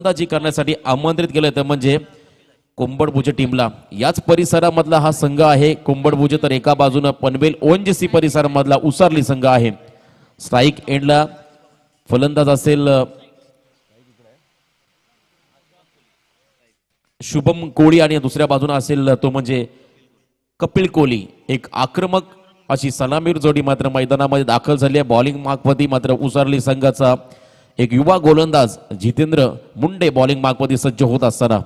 गोलंदाजी करण्यासाठी आमंत्रित केलं तर म्हणजे कोंबडभुजे टीमला। याच परिसरामधला हा संघ आहे कोंबडभुजे, तर एका बाजूने पनवेल ओएनजीसी परिसरामधला उसारली संघ आहे। स्ट्राइक एंडला फलंदाज असेल शुभम कोळी आणि दुसऱ्या बाजूने असेल तो म्हणजे कपिल कोहली। एक आक्रमक अशी सलामीर जोडी मात्र मैदानामध्ये दाखल झाली आहे। बॉलिंग मार्कवरती मात्र उसारली संघाचा एक युवा गोलंदाज जितेंद्र मुंडे बॉलिंग मार्कवरती सज्ज होत असताना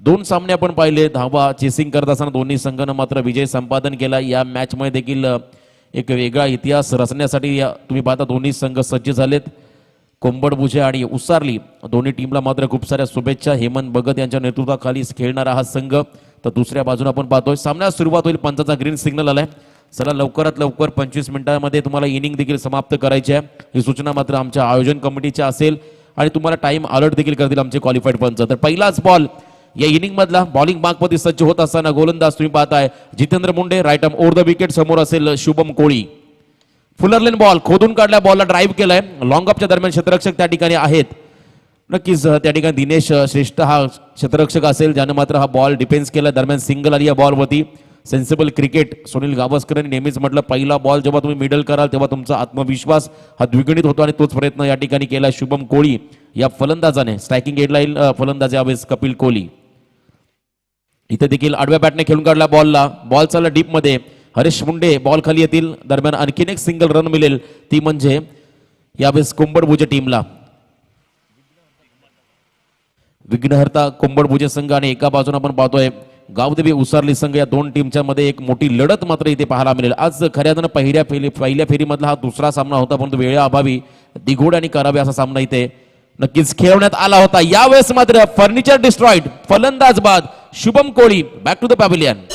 दोन सामने आपण पाहिले, धावा चेसिंग करत असताना दोन्ही संघानं मात्र विजय संपादन केला। या मॅच मध्ये देखील एक वेगळा इतिहास रचण्यासाठी तुम्ही पाहता दोन्ही संघ सज्ज झालेत। कोंबडभुजे आणि उसारली दोन्ही टीमला मात्र खूप साऱ्या शुभेच्छा। हेमंत भगत यांच्या नेतृत्वाखाली खेळणारा हा संघ। तर दुसऱ्या बाजूने आपण पाहतोय सामन्यास सुरुवात होईल, पंचाचा ग्रीन सिग्नल आलाय। चला लवकरात लवकर 25 मिनिटांमध्ये तुम्हाला इनिंग देखील समाप्त करायची आहे, ही सूचना मात्र आमच्या आयोजन कमिटीची असेल आणि तुम्हाला टाइम अलर्ट देखील करतील आमचे क्वालिफाईड पंच। तर पहिलाच बॉल या इनिंग मधला बॉलिंग मार्कमध्ये सज्ज होत असताना गोलंदाज तुम्ही पाहताय Jitendra Munde, right arm over the wicket, समोर असेल शुभम कोळी। फुलरलेन बॉल खोदून काढल्या, बॉलला ड्राईव्ह केलाय, लॉंग ऑफच्या दरम्यान क्षेत्ररक्षक त्या ठिकाणी आहेत। नक्कीच त्या ठिकाणी दिनेश श्रेष्ठ हा क्षेत्ररक्षक असेल ज्याने मात्र हा बॉल डिफेन्स केला। दरम्यान सिंगल आली या बॉलवरती। सेन्सिबल क्रिकेट सुनील गावस्करांनी नेहमीच म्हटलं पहिला बॉल जेव्हा तुम्ही मिडल कराल तेव्हा तुमचा आत्मविश्वास हा द्विगुणित होतो आणि तोच प्रयत्न या ठिकाणी केला शुभम कोळी या फलंदाजाने। स्ट्रायकिंग एंडलाईन फलंदाज यावेळेस कपिल कोहली। इथे देखील आडव्या बॅटने खेळून काढला बॉलला, बॉल चालला डीप मध्ये, हरीश मुंडे बॉल खाली येतील। दरम्यान आणखीन एक सिंगल रन मिळेल, ती म्हणजे यावेळेस कोंबडभुजे टीमला। विघ्नहर्ता कोंबडभुजे संघ आणि एका बाजूने आपण पाहतोय गावदेवी उसारली संघ। या दोन टीमच्या मध्ये एक मोठी लढत मात्र इथे पाहायला मिळेल। आज खऱ्यानं पहिल्या फेरीमधला हा दुसरा सामना होता, परंतु वेळेअभावी दिघोड आणि करावे असा सामना इथे नक्कीच खेळवण्यात आला होता। यावेळेस मात्र फर्निचर डिस्ट्रॉइड, फलंदाज बाद Shubham Koli back to the pavilion.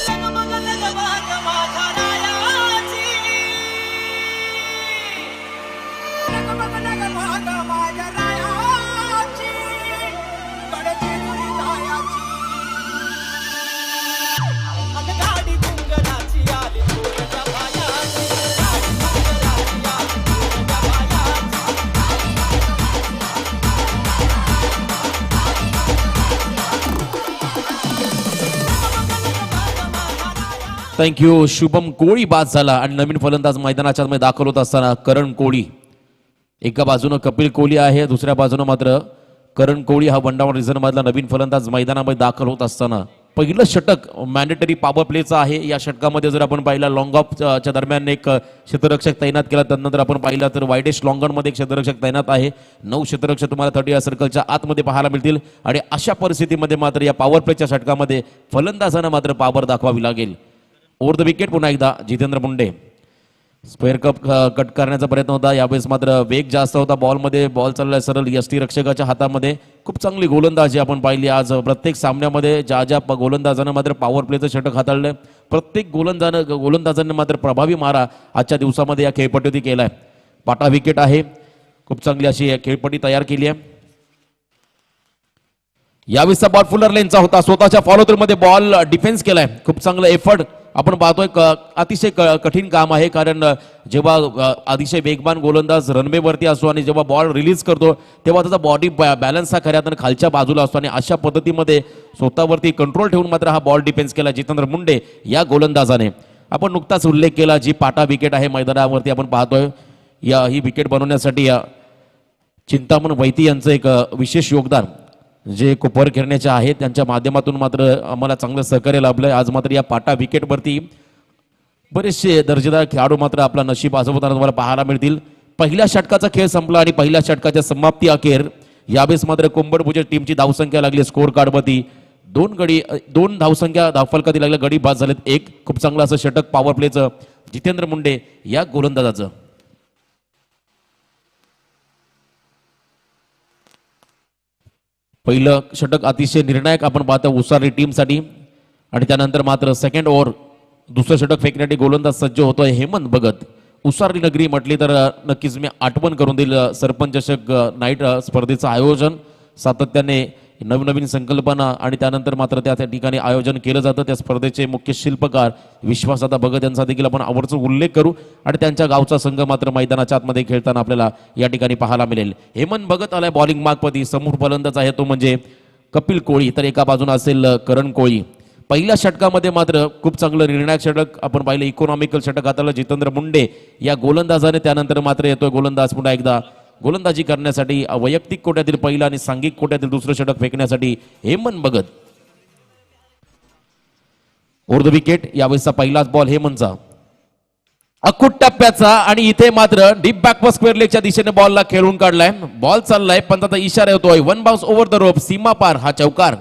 Thank you. Shubham Koli बाद झाला आणि नवीन फलंदाज मैदानाच्या मध्ये दाखल होत असताना करण कोळी। एका बाजूने कपिल कोहली आहे, दुसऱ्या बाजूने मात्र करण कोळी हा वन डाऊन रिझन मधला नवीन फलंदाज मैदानामध्ये दाखल होत असताना पहिलं षटक मॅन्डेटरी पॉवर प्लेचं आहे। या षटकामध्ये जर आपण पाहिला लॉंग ऑफच्या दरम्यान एक क्षेत्ररक्षक तैनात केला, त्यानंतर आपण पाहिला तर वाईडेस्ट लॉंग ऑन मध्ये एक क्षेत्ररक्षक तैनात आहे। 9 क्षेत्ररक्षक तुम्हाला 30 सर्कलच्या आतमध्ये पाहायला मिळतील आणि अशा परिस्थितीमध्ये मात्र या पॉवर प्लेच्या षटकामध्ये फलंदाजांना मात्र पॉवर दाखवावी लागेल। ओव्हर द विकेट पुन्हा एकदा Jitendra Munde. Square cup cut करण्याचा प्रयत्न होता, यावेळेस मात्र वेग जास्त होता बॉलमध्ये, बॉल चाललाय सरळ यष्टी रक्षकाच्या हातामध्ये। खूप चांगली गोलंदाजी आपण पाहिली आज प्रत्येक सामन्यामध्ये। ज्या गोलंदाजानं मात्र पॉवर प्लेचं षटक हाताळलंय, प्रत्येक गोलंदाजांनी मात्र प्रभावी मारा आजच्या दिवसामध्ये या खेळपट्टीवरती केलाय। पाटा विकेट आहे, खूप चांगली अशी खेळपट्टी तयार केली आहे। यावेळेसचा बॉल फुलर लेनचा होता, स्वतःच्या फॉलो थ्रू मध्ये बॉल डिफेन्स केलाय, खूप चांगलं एफर्ट आपण पाहतोय। अतिशय कठीण काम आहे, कारण जेव्हा अतिशय वेगवान गोलंदाज रनवेवरती असतो आणि जेव्हा बॉल रिलीज करतो तेव्हा त्याचा बॉडी बॅलन्स हा खऱ्या अर्थाने खालच्या बाजूला असतो आणि अशा पद्धतीमध्ये स्वतःवरती कंट्रोल ठेवून मात्र हा बॉल डिफेन्स केला जितेंद्र मुंडे या गोलंदाजाने। आपण नुकताच उल्लेख केला जी पाटा विकेट आहे मैदानावरती आपण पाहतोय, या ही विकेट बनवण्यासाठी या चिंतामण वैती यांचं एक विशेष योगदान जे कोपर खेळण्याचे आहेत त्यांच्या माध्यमातून मात्र आम्हाला चांगलं सहकार्य लाभलंय। आज मात्र या पाटा विकेटवरती बरेचसे दर्जेदार खेळाडू मात्र आपला नशीब आजवताना तुम्हाला पाहायला मिळतील। पहिल्या षटकाचा खेळ संपला आणि पहिल्या षटकाच्या समाप्ती अखेर यावेळेस मात्र कोंबडभुजे टीमची धावसंख्या लागली स्कोर कार्डवरती 2 धावसंख्या धावफलकातील लागल्या, गडी बाद झालेत 1। खूप चांगलं असं षटक पॉवर प्लेचं जितेंद्र मुंडे या गोलंदाजाचं। पहिलं षटक अतिशय निर्णायक आपण पाहतो उसारली टीमसाठी आणि त्यानंतर मात्र सेकंड ओव्हर दुसरं षटक फेकण्यासाठी गोलंदाज सज्ज होतोय हेमंत भगत। उसारली नगरी म्हटली तर नक्कीच मी आठवण करून देईल सरपंच चषक नाईट स्पर्धेचं आयोजन सातत्याने नवनवीन संकल्पना आणि त्यानंतर मात्र त्या ठिकाणी आयोजन केलं जातं. त्या स्पर्धेचे मुख्य शिल्पकार विश्वासदादा भगत यांचा देखील आपण आवर्जून उल्लेख करू आणि त्यांच्या गावचा संघ मात्र मैदानाच्या आतमध्ये खेळताना आपल्याला या ठिकाणी पाहायला मिळेल. हेमंत भगत आलाय बॉलिंग मार्कपती. समोर फलंदाज आहे तो म्हणजे कपिल कोळी, तर एका बाजूने असेल करण कोळी. पहिल्या षटकामध्ये मात्र खूप चांगलं निर्णायक षटक आपण पाहिलं, इकॉनॉमिकल षटक हाताला जितेंद्र मुंडे या गोलंदाजाने. त्यानंतर मात्र येतोय गोलंदाज पुन्हा एकदा गोलंदाजी करण्यासाठी वैयक्तिक कोट्यातील पहिला आणि सांघिक कोट्यातील दुसरं षटक फेकण्यासाठी Hemant Bhagat. Over the wicket यावेळेसचा पहिलाच बॉल हेमंतचा अकुट टप्प्याचा आणि इथे मात्र डीप बॅकवर्ड स्क्वेअर लेगच्या दिशेने बॉलला खेळून काढलाय. बॉल चाललाय पंचाचा इशारा येतोय. One bounce over the rope, सीमा पार हा चौकार.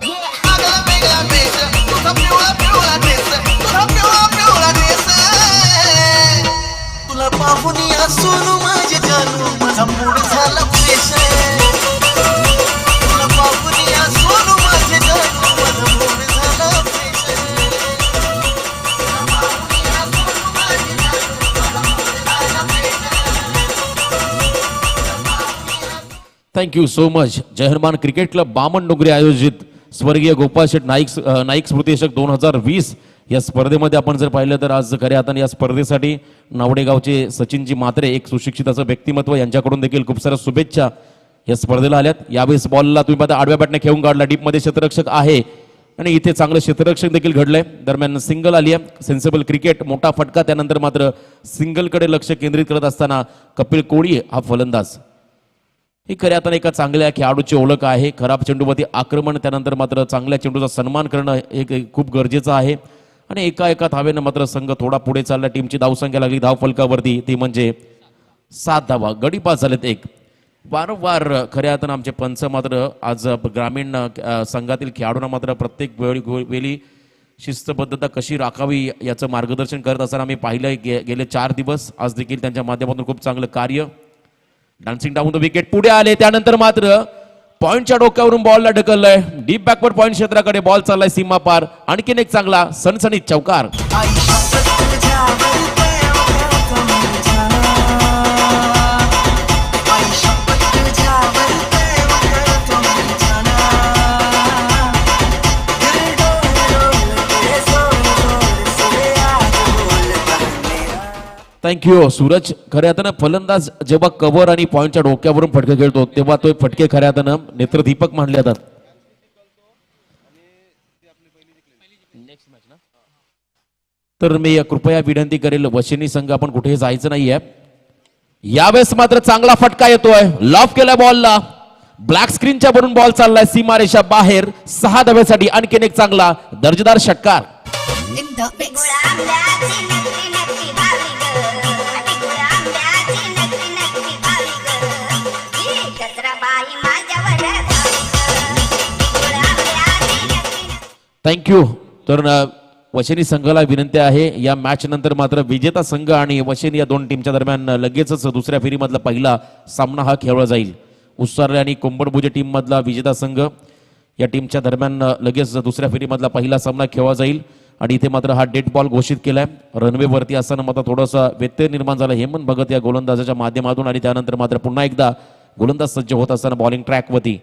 Thank you so. जयहरमान क्रिकेट क्लब बामण डोंगरे आयोजित स्वर्गीय गोपाळ शेठ नाईक स्मृतिचषक 2020 या स्पर्धेमध्ये आपण जर पाहिलं तर आज खऱ्या अर्थाने या स्पर्धेसाठी नावडेगावचे सचिनजी म्हात्रे एक सुशिक्षित असं व्यक्तिमत्व यांच्याकडून देखील खूप साऱ्या शुभेच्छा या स्पर्धेला आल्यात. यावेळेस बॉलला तुम्ही पाहता आडव्या बॅटने खेळून काढला. डीपमध्ये क्षेत्ररक्षक आहे आणि इथे चांगलं क्षेत्ररक्षक देखील घडलंय. दरम्यान सिंगल आली आहे. सेन्सिबल क्रिकेट, मोठा फटका. त्यानंतर मात्र सिंगलकडे लक्ष केंद्रित करत असताना कपिल कोळी हा फलंदाज. ही खऱ्या अर्थाने एका चांगल्या खेळाडूची ओळख आहे. खराब चेंडूवरती आक्रमण, त्यानंतर मात्र चांगल्या चेंडूचा सन्मान करणं एक खूप गरजेचं आहे. आणि एका धावेनं मात्र संघ थोडा पुढे चालला. टीमची धावसंख्या लागली धाव फलकावरती, ती म्हणजे 7 धावा. गडी पास झालेत एक. वारंवार खऱ्या अर्थानं आमचे पंच मात्र आज ग्रामीण संघातील खेळाडूंना मात्र प्रत्येक वेळी शिस्तबद्धता कशी राखावी याचं मार्गदर्शन करत असताना आम्ही पाहिलं गेले 4 दिवस. आज देखील त्यांच्या माध्यमातून खूप चांगलं कार्य. डान्सिंग डाऊन द विकेट पुढे आले. त्यानंतर मात्र पॉइंटच्या डोक्यावरून बॉलला ढकललंय. डीप बॅकवर्ड पॉइंट क्षेत्राकडे बॉल चाललाय सीमा पार. आणखीन एक चांगला सणसणीत चौकार. थँक्यू सूरज. खऱ्या अर्थानं फलंदाज जेव्हा कव्हर आणि पॉइंटच्या डोक्यावरून फटके खेळतो तेव्हा तो फटके खऱ्या अर्थानं नेत्रदीपक मानले जातात. तर मी कृपया विनंती करेल वशिनी संघ आपण कुठेही जायचं नाहीये. यावेळेस मात्र चांगला फटका येतोय. लॉफ केलाय बॉलला. ब्लॅक स्क्रीनच्या वरून बॉल चाललाय सीमारेषा बाहेर. 6 धाव्यासाठी आणखीन एक चांगला दर्जेदार षटकार. थँक्यू. तर वशिनी संघाला विनंती आहे या मॅच नंतर मात्र विजेता संघ आणि वशिनी या दोन टीमच्या दरम्यान लगेचच दुसऱ्या फेरीमधला पहिला सामना हा खेळला जाईल. उस्सारले आणि कोंबडभुजे टीम मधला विजेता संघ या टीमच्या दरम्यान लगेच दुसऱ्या फेरीमधला पहिला सामना खेळला जाईल. आणि इथे मात्र हा डेड बॉल घोषित केलाय. रनवेवरती असताना मात्र थोडासा व्यत्यय निर्माण झाला हेमंत भगत या गोलंदाजाच्या माध्यमातून. आणि त्यानंतर मात्र पुन्हा एकदा गोलंदाज सज्ज होत असताना बॉलिंग ट्रॅकवरती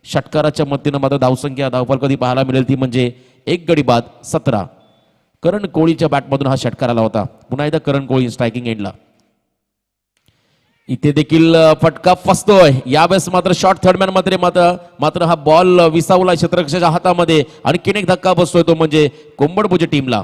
षटकाराच्या मदतीनं मात्र धावसंख्या धावफल कधी पाहायला मिळेल ती म्हणजे 1 गडी बाद 17. करण कोळीच्या बॅटमधून हा षटकार आला होता. पुन्हा एकदा करण कोळी स्ट्रायकिंग एंडला. इथे देखील फटका फसतोय. यावेळेस मात्र शॉर्ट थर्डमॅन मध्ये मात्र हा बॉल विसावला क्षेत्ररक्षकाच्या हातामध्ये. आणखीन एक धक्का बसतोय तो म्हणजे कोंबडभुजे टीमला.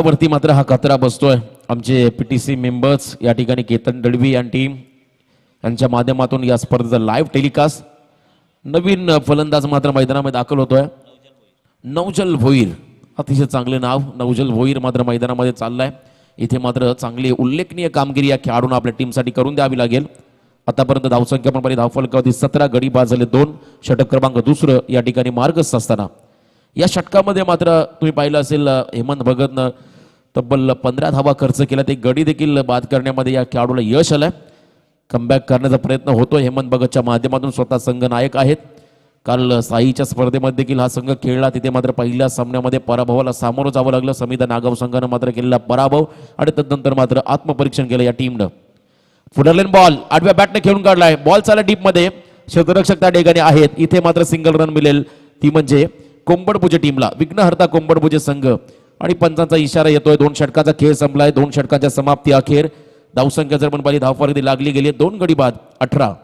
वरती मात्र हा खतरा बसतोय. आमचे पीटीसी मेंबर्स या ठिकाणी केतन दळवी आणि टीम यांच्या माध्यमातून या स्पर्धेचा लाईव्ह टेलिकास्ट. नवीन फलंदाज मात्र मैदानामध्ये दाखल होतोय नवजल भोईर. अतिशय चांगले नाव नवजल भोईर मात्र मैदानामध्ये चाललाय. इथे मात्र चांगली उल्लेखनीय कामगिरी या खेळाडूंना आपल्या टीमसाठी करून द्यावी लागेल. आतापर्यंत धावसंख्या पण धावफलकावरती 17 गडी बाद झाले 2. षटक क्रमांक 2 या ठिकाणी मार्गस्थ असताना या षटकामध्ये मात्र तुम्ही पाहिलं असेल हेमंत भगतनं तब्बल 15 धावा खर्च केला. ते गडी देखील बाद करण्यामध्ये या खेळाडूला यश आलंय. कमबॅक करण्याचा प्रयत्न होतो. हेमंत भगतच्या माध्यमातून स्वतः संघ नायक आहेत. काल साईच्या स्पर्धेमध्ये देखील हा संघ खेळला, तिथे मात्र पहिल्या सामन्यामध्ये पराभवाला सामोरं जावं लागलं. समिधा नागाव संघानं मात्र केलेला पराभव आणि तदनंतर मात्र आत्मपरीक्षण केलं या टीमनं. फुडरलेन बॉल आडव्या बॅटने खेळून काढलाय. बॉल चालला डीप मध्ये, क्षेत्ररक्षक त्या ठिकाणी आहेत. इथे मात्र सिंगल रन मिळेल, ती म्हणजे कोंबडपुजे टीमला. विघ्नहर्ता कोंबडपुजे संघ आणि पंचांचा इशारा येतोय. 2 षटकाचा खेळ संपलाय. 2 षटकाच्या समाप्ती अखेर धावसंख्या जर पण पाहिली धावफलक लागली गेली 2 गडी बाद 18.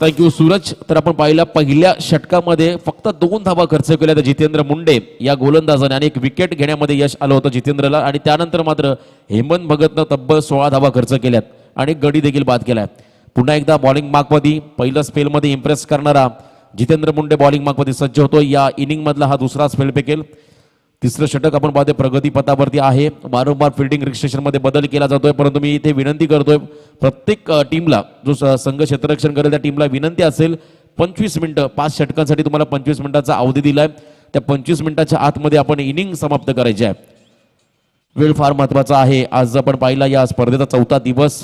थँक्यू सूरज. तर आपण पाहिलं पहिल्या षटकामध्ये फक्त 2 धावा खर्च केल्या तर जितेंद्र मुंडे या गोलंदाजाने आणि 1 विकेट घेण्यामध्ये यश आलं होतं जितेंद्रला. आणि त्यानंतर मात्र हेमंत भगतनं तब्बल 16 धावा खर्च केल्यात आणि गडी देखील बाद केलाय. पुन्हा एकदा बॉलिंग मार्कमध्ये पहिल्या स्पेलमध्ये इम्प्रेस करणारा जितेंद्र मुंडे बॉलिंग मार्कमध्ये सज्ज होतो. या इनिंग मधला हा दुसरा स्पेल फेकेल. तिसरं षटक आपण पाहतोय प्रगती पथावरती आहे. वारंवार फिल्डिंग रिस्ट्रिक्शन मध्ये बदल केला जातोय, परंतु मी इथे विनंती करतोय प्रत्येक टीमला, जो संघ क्षेत्ररक्षण करेल त्या टीमला विनंती असेल 25 मिनिटं 5 षटकांसाठी तुम्हाला 25 मिनिटाचा अवधी दिलाय. त्या 25 मिनिटाच्या आतमध्ये आपण इनिंग समाप्त करायची आहे. वेळ फार महत्वाचा आहे. आज आपण पाहिला या स्पर्धेचा 4था दिवस.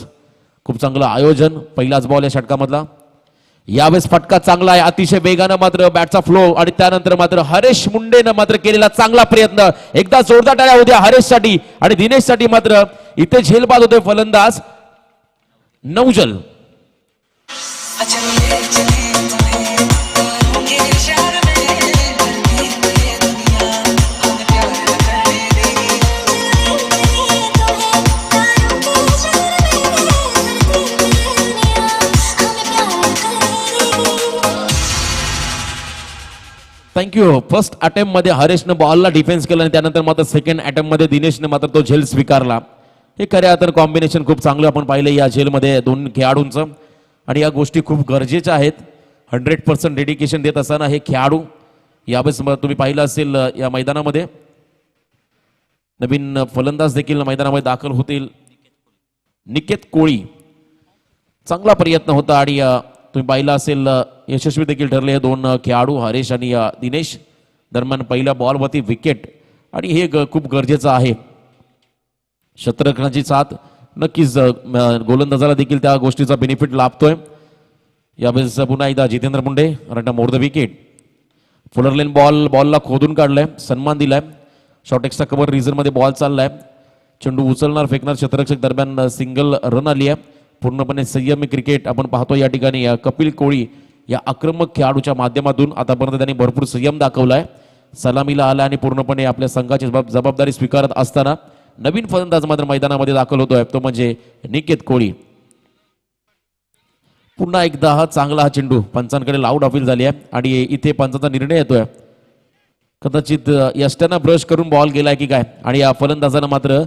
खूप चांगलं आयोजन. पहिलाच बॉल या षटकामधला. यावेळेस फटका चांगला आहे, अतिशय वेगानं मात्र बॅटचा फ्लो आणि त्यानंतर मात्र हरेश मुंडेनं मात्र केलेला चांगला प्रयत्न. एकदा जोरदार टाळ्या होत्या हरेशसाठी आणि दिनेशसाठी. मात्र इथे झेलबाद होते फलंदाज नवजल. थँक्यू. फर्स्ट अटेम्प्ट मध्ये हरेशनं बॉलला डिफेन्स केला आणि त्यानंतर मात्र सेकंड अटेम्प्ट मध्ये दिनेशने मात्र तो झेल स्वीकारला. हे खऱ्या अर्थानं कॉम्बिनेशन खूप चांगलं आपण पाहिलं या झेलमध्ये 2 खेळाडूंचं. आणि या गोष्टी खूप गरजेच्या आहेत. 100% डेडिकेशन देत असताना हे खेळाडू यावेळेस तुम्ही पाहिलं असेल या मैदानामध्ये नवीन फलंदाज देखील मैदानामध्ये दाखल होतील. निकेत कोळी चांगला प्रयत्न होता आणि तुम्ही पाहिलं असेल यशस्वी देखील ठरले हे 2 खेळाडू हरेश आणि दिनेश. दरम्यान पहिल्या बॉलवरती विकेट आणि हे खूप गरजेचं आहे. क्षेत्ररक्षणाची साथ नक्कीच गोलंदाजाला देखील त्या गोष्टीचा बेनिफिट लाभतोय. यावेळेस पुन्हा एकदा Jitendra Munde run more the wicket. Fuller length बॉलला खोदून काढलाय, सन्मान दिलाय. शॉर्ट एक्स्ट्रा कव्हर रिझन मध्ये बॉल चाललाय. चेंडू उचलणार फेकणार क्षेत्ररक्षक दरम्यान सिंगल रन आली आहे. पूर्णपणे संयमी क्रिकेट आपण पाहतो या ठिकाणी. कपिल कोळी या आक्रमक खेळाडूच्या माध्यमातून आतापर्यंत त्यांनी भरपूर संयम दाखवलाय. सलामीला आला आणि पूर्णपणे आपल्या संघाची जबाबदारी स्वीकारत असताना नवीन फलंदाज मात्र मैदानामध्ये दाखल होतोय, तो म्हणजे निकेत कोळी. पुन्हा एकदा हा चांगला चेंडू पंचांकडे आउट अपील झाली आहे आणि इथे पंचांचा निर्णय येतोय. कदाचित यष्ट्यानं ब्रश करून बॉल गेलाय की काय आणि या फलंदाजानं मात्र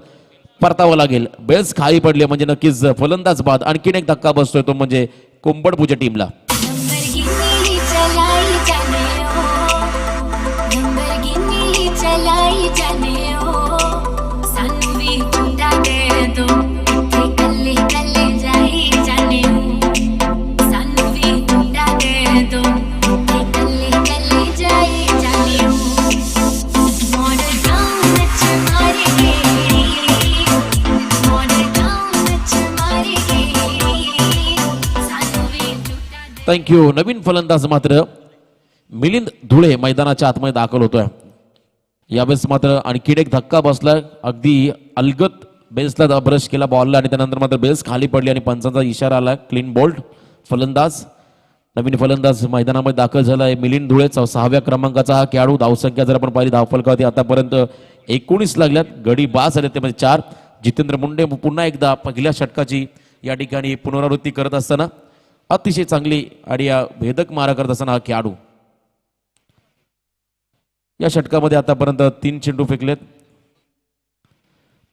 परतावं लागेल. बेल्स खाली पडले म्हणजे नक्कीच फलंदाज बाद. आणखीन एक धक्का बसतोय, तो म्हणजे कोंबडपुजे टीमला. थँक्यू. नवीन फलंदाज मात्र मिलिंद धुळे मैदानाच्या आतमध्ये दाखल होतोय. यावेळेस मात्र आणखी एक धक्का बसला. अगदी अलगत बेल्सला ब्रश केला बॉलला आणि त्यानंतर मात्र बेल्स खाली पडली आणि पंचांचा इशारा आला. क्लीन बोल्ड फलंदाज. नवीन फलंदाज मैदानामध्ये दाखल झालाय मिलिंद धुळे. 6व्या क्रमांकाचा हा खेळाडू. धावसंख्या जर आपण पाहिली धावफलकावरती आतापर्यंत 19 लागल्यात. गडी बास झाले ते म्हणजे 4. जितेंद्र मुंडे पुन्हा एकदा पहिल्या षटकाची या ठिकाणी पुनरावृत्ती करत असताना अतिशय चांगली आणि या भेदक मारा करत असताना हा खेळाडू. या षटकामध्ये आतापर्यंत 3 चेंडू फेकलेत.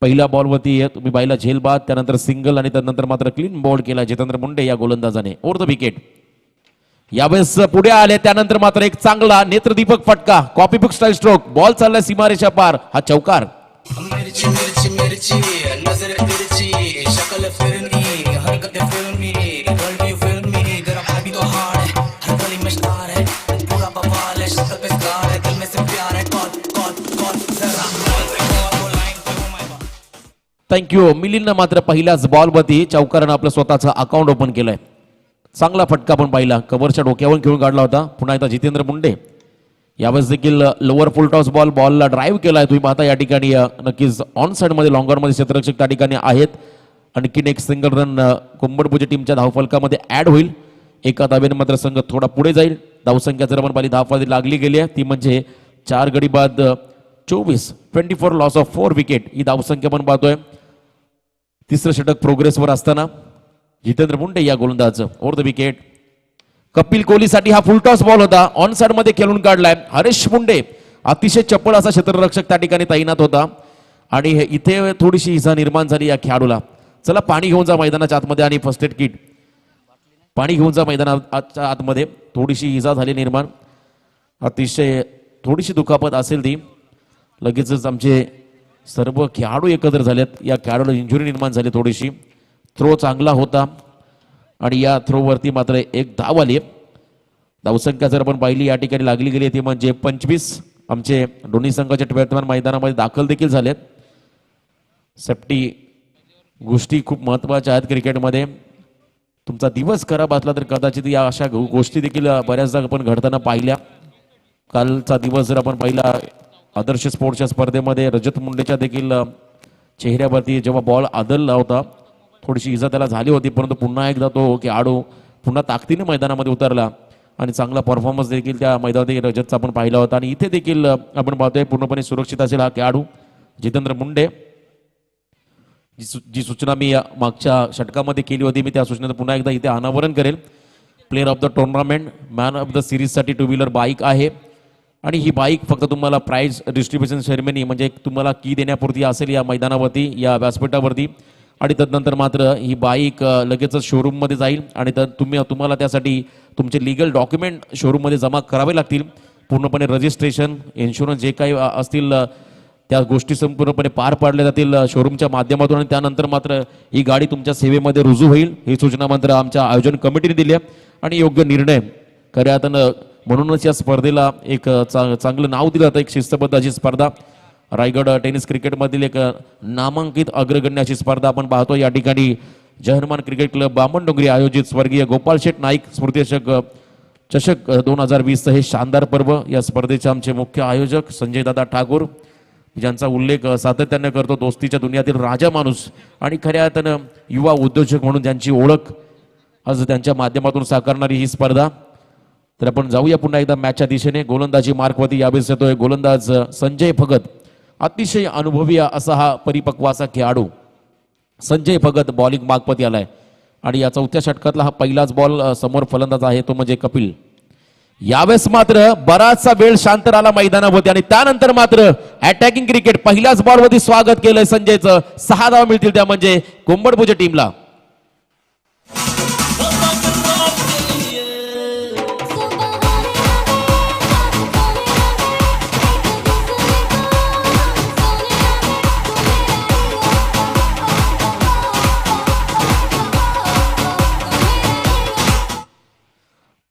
पहिल्या बॉलवरती तुम्ही पाहिला झेलबाद, त्यानंतर सिंगल आणि त्यानंतर मात्र क्लीन बॉल केला जितेंद्र मुंडे या गोलंदाजाने. Over the wicket. यावेळेस पुढे आले, त्यानंतर मात्र एक चांगला नेत्रदीपक फटका, कॉपीबुक स्टाईल स्ट्रोक, बॉल चाललाय सीमारेषा पार, हा चौकार. मिर्ची मिर्ची मिर्ची नजर तिरछी शक्ल फिरनी हरकतें फिल्मी girl do you feel me तेरा भाई भी तो हार्ड है हर गली में स्टार है पूरा बवाल है शक्ल पे स्कार है दिल में से प्यार है कॉल कॉल कॉल जरा कॉल वो लाइन पे वो माय थँक्यू. मिलिंदनं मात्र पहिल्याच बॉलवरती चौकारानं आपलं स्वतःचं अकाउंट ओपन केलंय. चांगला फटका पण पाहिला, कव्हरच्या डोक्यावरून खेळून काढला होता. पुन्हा एकदा जितेंद्र मुंडे यावेळेस देखील लोअर फुल टॉस बॉलला ड्राईव्ह केलाय. तुम्ही पाहता या ठिकाणी नक्कीच ऑन साइडमध्ये लॉंगॉनमध्ये क्षेत्ररक्षक त्या ठिकाणी आहेत. आणखीन एक सिंगल रन कुंभडभुजे टीमच्या धावफलकामध्ये ऍड होईल. एका धावेने मात्र संघ थोडा पुढे जाईल. धावसंख्या जर आपण पाहिली धावफलक लागली गेली आहे ती म्हणजे 4 गडी बाद 24 लॉस ऑफ 4 विकेट ही धावसंख्या पण पाहतोय. तिसरं षटक प्रोग्रेसवर असताना जितेंद्र मुंडे या गोलंदाज ओव्हर द विकेट. कपिल कोहलीसाठी हा फुलटॉस बॉल होता, ऑन साइड मध्ये खेळून काढलाय. हरेश मुंडे अतिशय चपळ असा क्षेत्ररक्षक त्या ठिकाणी तैनात होता आणि इथे थोडीशी इजा निर्माण झाली या खेळाडूला. चला पाणी घेऊन जा मैदानाच्या आतमध्ये आणि फर्स्ट एड किट पाणी घेऊन जा मैदानाच्या आतमध्ये. थोडीशी इजा झाली निर्माण, अतिशय थोडीशी दुखापत असेल ती. लगेचच आमचे सर्व खेळाडू एकत्र झालेत. या खेळाडूला इंजुरी निर्माण झाली थोडीशी. थ्रो चांगला होता आणि या थ्रोवरती मात्र एक धाव आली. धावसंख्या जर आपण पाहिली या ठिकाणी लागली गेली ती म्हणजे 25. आमचे दोन्ही संघाचे 12th मैदानामध्ये दाखल देखील झालेत. सेफ्टी गोष्टी खूप महत्त्वाच्या आहेत क्रिकेटमध्ये. तुमचा दिवस खराब असला तर कदाचित या अशा गोष्टी देखील बऱ्याचदा आपण घडताना पाहिल्या. कालचा दिवस जर आपण पाहिला आदर्श स्पोर्ट्सच्या स्पर्धेमध्ये रजत मुंडेच्या देखील चेहऱ्यावरती जेव्हा बॉल आदळला होता थोडीशी इजा त्याला झाली होती, परंतु पुन्हा एकदा तो खेळाडू पुन्हा ताकदीने मैदानामध्ये उतरला आणि चांगला परफॉर्मन्स देखील त्या मैदानात रजतचा आपण पाहिला होता. आणि इथे देखील आपण पाहतोय पूर्णपणे सुरक्षित असेल हा खेळाडू जितेंद्र मुंडे. जी सूचना मी मागच्या षटकामध्ये केली होती मी त्या सूचनेचं पुन्हा एकदा इथे अनावरण करेल. Player of the tournament man of the सिरीजसाठी 2 व्हीलर बाईक आहे आणि ही बाईक फक्त तुम्हाला प्राइज डिस्ट्रीब्युशन सेरेमनी म्हणजे तुम्हाला की देण्यापुरती असेल या मैदानावरती या व्यासपीठावरती. आणि तदनंतर मात्र ही बाईक लगेचच शोरूममध्ये जाईल आणि तुम्हाला त्यासाठी तुमचे लिगल डॉक्युमेंट शोरूममध्ये जमा करावे लागतील. पूर्णपणे रजिस्ट्रेशन इन्शुरन्स जे काही असतील त्या गोष्टी संपूर्णपणे पार पाडल्या जातील शोरूमच्या माध्यमातून आणि त्यानंतर मात्र ही गाडी तुमच्या सेवेमध्ये रुजू होईल. ही सूचना मात्र आमच्या आयोजन कमिटीने दिली आहे आणि योग्य निर्णय खऱ्या अर्थानं म्हणूनच या स्पर्धेला एक चांगलं नाव दिलं जातं. एक शिस्तबद्ध अशी स्पर्धा रायगड टेनिस क्रिकेटमधील एक नामांकित अग्रगण्य अशी स्पर्धा आपण पाहतो. या ठिकाणी जहरमान क्रिकेट क्लब बामणडोंगरी आयोजित स्वर्गीय गोपाल शेठ नाईक स्मृती चषक 2020 हे शानदार पर्व. या स्पर्धेचे आमचे मुख्य आयोजक संजय दादा ठाकूर ज्यांचा उल्लेख सातत्याने करतो दोस्तीच्या दुनियातील राजा माणूस आणि खऱ्या अर्थानं युवा उद्योजक म्हणून ज्यांची ओळख आज त्यांच्या माध्यमातून साकारणारी ही स्पर्धा. तर आपण जाऊया पुन्हा एकदा मॅचच्या दिशेने. गोलंदाजी मार्कवरती यावेळेस येतोय गोलंदाज संजय भगत. अतिशय अनुभवी असा हा परिपक्व असा खेळाडू संजय भगत बॉलिंग मार्कवरती आलाय आणि या 4थ्या षटकातला हा पहिलाच बॉल समोर फलंदाज आहे तो म्हणजे कपिल. यावेळेस मात्र बराचसा वेळ शांत राहिला मैदानावरती आणि त्यानंतर मात्र अटॅकिंग क्रिकेट पहिल्याच बॉलवरती स्वागत केलंय संजयचं. 6 धावा मिळतील त्या म्हणजे कुंभडभुजे टीमला.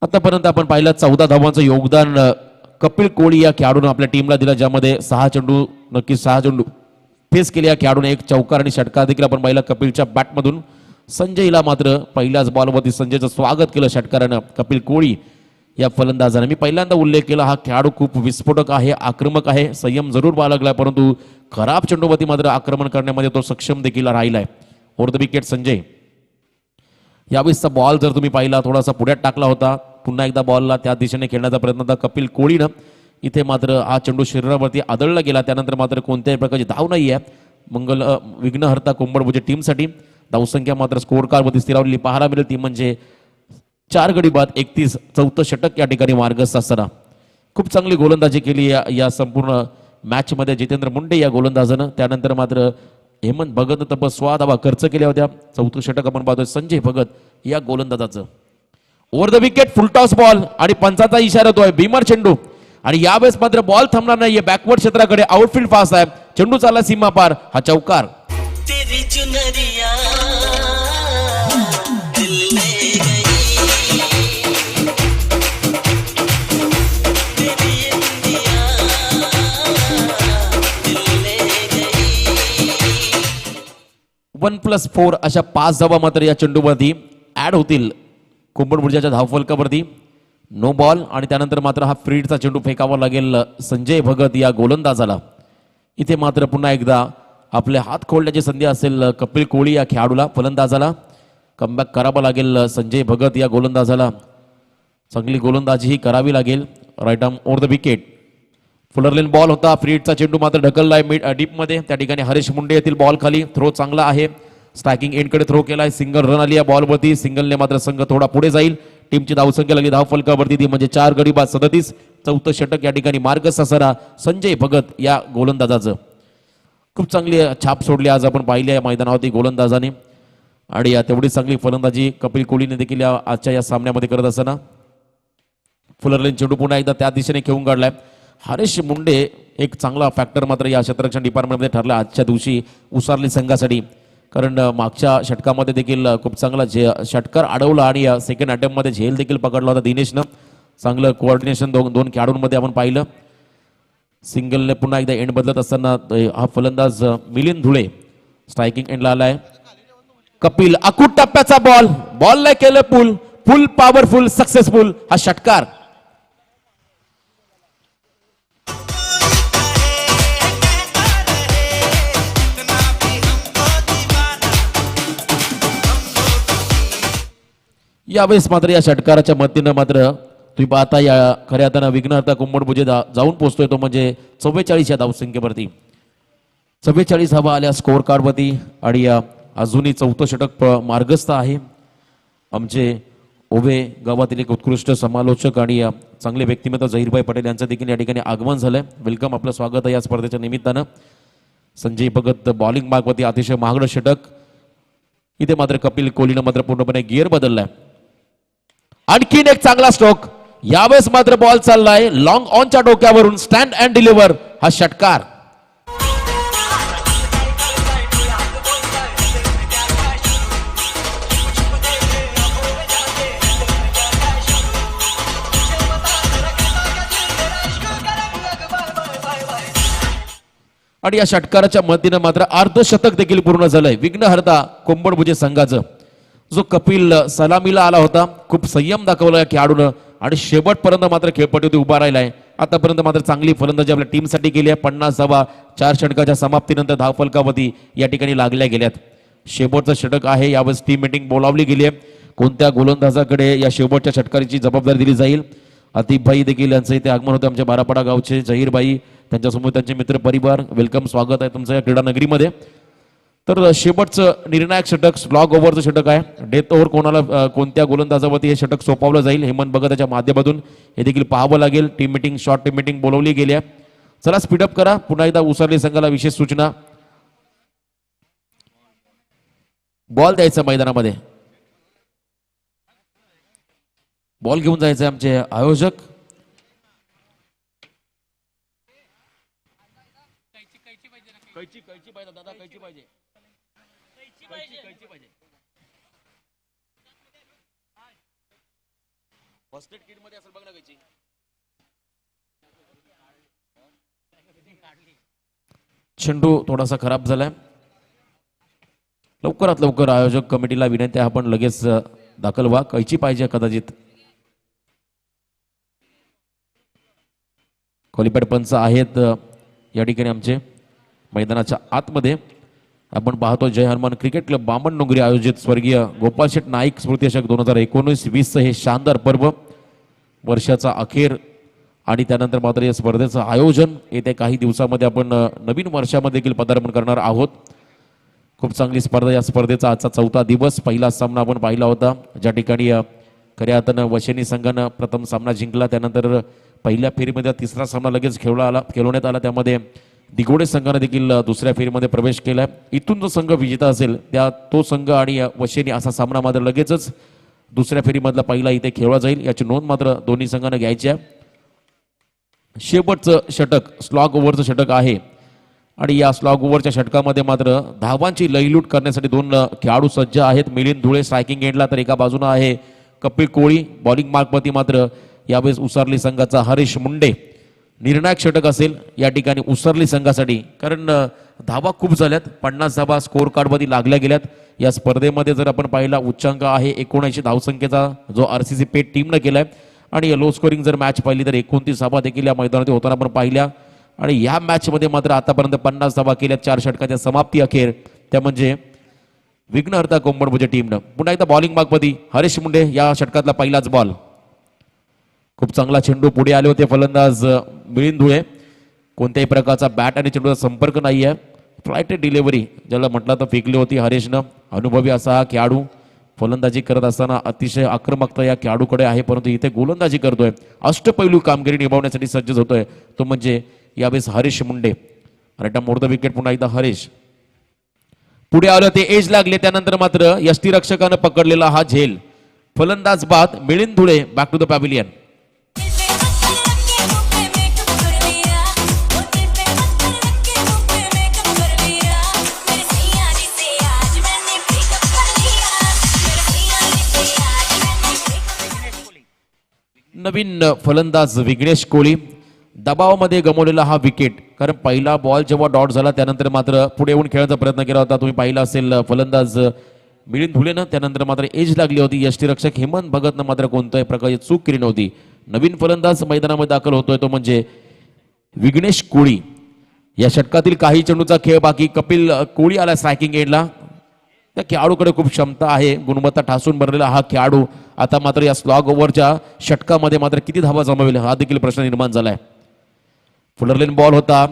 आतापर्यंत आपण पाहिलं 14 धावांचं योगदान कपिल कोहली या खेळाडूने आपल्या टीमला दिला, ज्यामध्ये 6 चेंडू नक्की 6 चेंडू फेस केले या खेळाडूने. एक चौकार आणि षटकार देखील आपण पाहिला कपिलच्या बॅटमधून. संजयला मात्र पहिल्याच बॉलवरती संजयचं स्वागत केलं षटकारानं कपिल कोहली या फलंदाजाने. मी पहिल्यांदा उल्लेख केला हा खेळाडू खूप विस्फोटक आहे, आक्रमक आहे, संयम जरूर बाळगलाय परंतु खराब चेंडूवरती मात्र आक्रमण करण्यामध्ये तो सक्षम देखील राहिलाय. Over the wicket Sanjay. यावेळेसचा बॉल जर तुम्ही पाहिला थोडासा पुढ्यात टाकला होता, पुन्हा एकदा बॉलला त्या दिशेने खेळण्याचा प्रयत्न होता कपिल कोहलीनं. इथे मात्र हा चेंडू शरीरावरती आदळला गेला, त्यानंतर मात्र कोणत्याही प्रकारची धाव नाही आहे विघ्नहर्ता कुंभडभुजे टीमसाठी. धावसंख्या मात्र स्कोर कार्डवरती स्थिरावलेली पाहायला मिळेल ती म्हणजे 4 गडी बाद 31. 4थं षटक या ठिकाणी मार्गस्थ असताना खूप चांगली गोलंदाजी केली या संपूर्ण मॅचमध्ये जितेंद्र मुंडे या गोलंदाजानं. त्यानंतर मात्र हेमंत भगत तब्बल 16 धावा खर्च केल्या होत्या. 4थं षटक आपण पाहतोय संजय भगत या गोलंदाजाचं. Over the wicket full toss ball आणि पंचाचा इशारा होतोय भीमर चेंडू आणि यावेळेस मात्र बॉल थांबणार नाहीये बॅकवर्ड क्षेत्राकडे आउटफील्ड फास्ट आहे चेंडू चालला सीमा पार हा चौकार. तेरी चुनरिया दिल ले गई तेरी इंडिया दिल ले गई. 1+4 अशा 5 धावा मात्र या चेंडूवरती ऍड होतील कुंभणभुजाच्या धावफलकावरती. नो बॉल आणि त्यानंतर मात्र हा फ्रीडचा चेंडू फेकावा लागेल संजय भगत या गोलंदाजाला. इथे मात्र पुन्हा एकदा आपले हात खोलण्याची संधी असेल कपिल कोहली या खेळाडूला फलंदाजाला. कमबॅक करावा लागेल संजय भगत या गोलंदाजाला. चांगली गोलंदाजी ही करावी लागेल. Right arm over the wicket fuller length ball होता फ्रीडचा चेंडू मात्र ढकललाय मिड डीपमध्ये त्या ठिकाणी हरीश मुंडे येथील बॉल खाली थ्रो चांगला आहे स्ट्रायकिंग एंडकडे थ्रो केलाय सिंगल रन आली या बॉलवरती सिंगलने मात्र संघ थोडा पुढे जाईल. टीमची धावसंख्या लागली धाव फलकावरती ती म्हणजे 4 गडी बाद 37 चौथं षटक या ठिकाणी मार्ग ससरा संजय भगत या गोलंदाजाचं. खूप चांगली छाप सोडली आज आपण पाहिली आहे मैदानावरती गोलंदाजाने आणि या तेवढी चांगली फलंदाजी कपिल कोहलीने देखील आजच्या या सामन्यामध्ये करत असताना फुलरलेन चेंडू पुन्हा एकदा त्या दिशेने खेळून काढलाय. हरीश मुंडे एक चांगला फॅक्टर मात्र या क्षेत्ररक्षण डिपार्टमेंटमध्ये ठरला आजच्या दिवशी उसारली संघासाठी कारण मागच्या षटकामध्ये देखील खूप चांगला षटकार अडवला आणि सेकंड अटेम्प्टमध्ये झेल देखील पकडला होता दिनेशनं. चांगलं कोऑर्डिनेशन दोन खेळाडूंमध्ये आपण पाहिलं. सिंगलने पुन्हा एकदा एंड बदलत असताना हा फलंदाज मिलिंद धुळे स्ट्रायकिंग एंडला आलाय. कपिल अकूट टप्प्याचा बॉलला केलं फुल पॉवरफुल सक्सेसफुल हा षटकार. यावेळेस मात्र या षटकाराच्या मदतीनं मात्र तुम्ही पाहता या खऱ्या अर्थानं विघ्नहर्ता कुंभणभुजे जाऊन पोहोचतोय तो म्हणजे 44 या धावसंख्येवरती. 44 धावा आल्या स्कोअर कार्डवरती आणि या अजूनही चौथं षटक मार्गस्थ आहे. आमचे ओवे गावातील एक उत्कृष्ट समालोचक आणि चांगले व्यक्तिमत्व झहीरभाई पटेल यांचं देखील या ठिकाणी आगमन झालंय. वेलकम आपलं स्वागत आहे या स्पर्धेच्या निमित्तानं. संजय भगत बॉलिंग मार्गवरती अतिशय महागडं षटक. इथे मात्र कपिल कोहलीनं मात्र पूर्णपणे गिअर बदललाय. आणखीन एक चांगला स्ट्रोक यावेळेस मात्र बॉल चाललाय लॉंग ऑनच्या डोक्यावरून स्टँड अँड डिलिव्हर हा षटकार. आणि या षटकाराच्या मदतीनं मात्र अर्धशतक देखील पूर्ण झालंय विघ्नहर्ता कुंभणभुजे संघाचं. जो कपिल सलामीला आला होता खूप संयम दाखवला या खेळाडूनं आणि शेवटपर्यंत मात्र खेळपट्टीवरती उभा राहिलाय. आतापर्यंत मात्र चांगली फलंदाजी आपल्या टीमसाठी केली आहे. 50 धावा 4 षटकाच्या समाप्तीनंतर धावफलकावरती या ठिकाणी लागल्या गेल्यात. शेवटचं षटक आहे यावेळेस टीम मीटिंग बोलावली गेली आहे. कोणत्या गोलंदाजाकडे या शेवटच्या षटकारीची जबाबदारी दिली जाईल. अतिफभाई देखील यांचं इथे आगमन होतं आमच्या बारापाडा गावचे झहीरभाई त्यांच्यासमोर त्यांचे मित्र परिवार वेलकम स्वागत आहे तुमचं या क्रीडा नगरीमध्ये. तर शेवटचं निर्णायक षटक स्लॉग ओव्हरचं षटक आहे. डेथ ओव्हर कोणाला कोणत्या गोलंदाजावरती हे षटक सोपवलं जाईल हेमंत भगतच्या माध्यमातून हे देखील पाहावं लागेल. Team meeting short team meeting बोलवली गेली आहे. चला स्पीडअप करा. पुन्हा एकदा उसरली संघाला विशेष सूचना बॉल द्यायचा मैदानामध्ये बॉल घेऊन जायचे आमचे आयोजक. चेंडू थोडासा खराब झालाय. लवकरात लवकर आयोजक कमिटीला विनंती आहे आपण लगेच दाखल व्हा. कैची पाहिजे कदाचित. क्वालिफाईड पंच आहेत या ठिकाणी आमचे मैदानाच्या आतमध्ये. आपण पाहतो जय हनुमान क्रिकेट क्लब बामण डोंगरी आयोजित स्वर्गीय गोपाल शेठ नाईक स्मृतिचषक 2019-20 हे शानदार पर्व वर्षाचा अखेर आणि त्यानंतर मात्र या स्पर्धेचं आयोजन येत्या काही दिवसामध्ये आपण नवीन वर्षामध्ये देखील पदार्पण करणार आहोत. खूप चांगली स्पर्धा. या स्पर्धेचा आजचा 4था दिवस. पहिला सामना आपण पाहिला होता ज्या ठिकाणी खऱ्या अर्थानं वशेनी संघानं प्रथम सामना जिंकला. त्यानंतर पहिल्या फेरीमध्ये 3रा सामना लगेच खेळवण्यात आला. त्यामध्ये दिगोडे संघाने देखील दुसऱ्या फेरीमध्ये प्रवेश केलाय. इथून जो संघ विजेता असेल तो संघ आणि वशेनी असा सामना मात्र लगेचच दुसऱ्या फेरीमधला पहिला इथे खेळला जाईल याची नोंद मात्र दोन्ही संघांना घ्यायची आहे. शेवटचं षटक स्लॉग ओव्हरचं षटक आहे आणि या स्लॉग ओव्हरच्या षटकामध्ये मात्र धावांची लईलूट करण्यासाठी दोन खेळाडू सज्ज आहेत. मिलिंद धुळे स्ट्रायकिंग एंडला तर एका बाजूने आहे कपिल कोळी. बॉलिंग मार्कवरती मात्र यावेळेस उसरली संघाचा हरीश मुंडे. निर्णायक षटक असेल या ठिकाणी उसरली संघासाठी, कारण धावा खूप झाल्यात. 50 धावा स्कोर कार्डमध्ये लागल्या गेल्यात. या स्पर्धेमध्ये जर आपण पाहिला उच्चांक आहे 79 धावसंख्येचा जो RCC पेट टीमनं केलाय आणि लो स्कोरिंग जर मॅच पाहिली तर 29 धावा देखील या मैदानात होताना आपण पाहिल्या. आणि या मॅचमध्ये मात्र आतापर्यंत 50 धावा केल्या 4 षटकाच्या समाप्ती अखेर, त्या म्हणजे विघ्नहर्ता कोंबडभुजे टीमनं. पुन्हा एकदा बॉलिंग मार्कमध्ये हरीश मुंडे. या षटकातला पहिलाच बॉल. खूप चांगला चेंडू पुढे आले होते फलंदाज मिलिंद धुळे. कोणत्याही प्रकारचा बॅट आणि चेंडूचा संपर्क नाही आहे. फ्लाइट डिलिव्हरी ज्याला म्हटलं तर फेकली होती हरीशनं. अनुभवी असा हा खेळाडू फलंदाजी करत असताना अतिशय आक्रमकता या खेळाडूकडे आहे, परंतु इथे गोलंदाजी करतोय. अष्टपैलू कामगिरी निभावण्यासाठी सज्ज होतोय तो म्हणजे यावेळेस हरीश मुंडे. आणि मोडतं विकेट पुन्हा एकदा हरीश. पुढे आलं ते एज लागले, त्यानंतर मात्र यष्टीरक्षकानं पकडलेला हा झेल. फलंदाज बाद Milind Dhule back to the pavilion. नवीन फलंदाज विघ्नेश कोळी. दबावामध्ये गमावलेला हा विकेट, कारण पहिला बॉल जेव्हा डॉट झाला त्यानंतर मात्र पुढे येऊन खेळण्याचा प्रयत्न केला होता. तुम्ही पाहिला असेल फलंदाज मिलिंद धुळेनं, त्यानंतर मात्र एज लागली होती. यष्टीरक्षक हेमंत भगतनं मात्र कोणत्याही प्रकारची चूक केली नव्हती. नवीन फलंदाज मैदानामध्ये दाखल होतोय तो म्हणजे विघ्नेश कोळी. या षटकातील काही चेंडूचा खेळ बाकी. कपिल कोळी आला स्ट्रायकिंग एंडला. त्या खेळाडूकडे खूप क्षमता आहे, गुणवत्ता ठासून भरलेला हा खेळाडू. आता मात्र या स्लॉग ओव्हरच्या षटकामध्ये मात्र किती धावा जमावेल हा देखील प्रश्न निर्माण झालाय. फुलरलेन बॉल होता.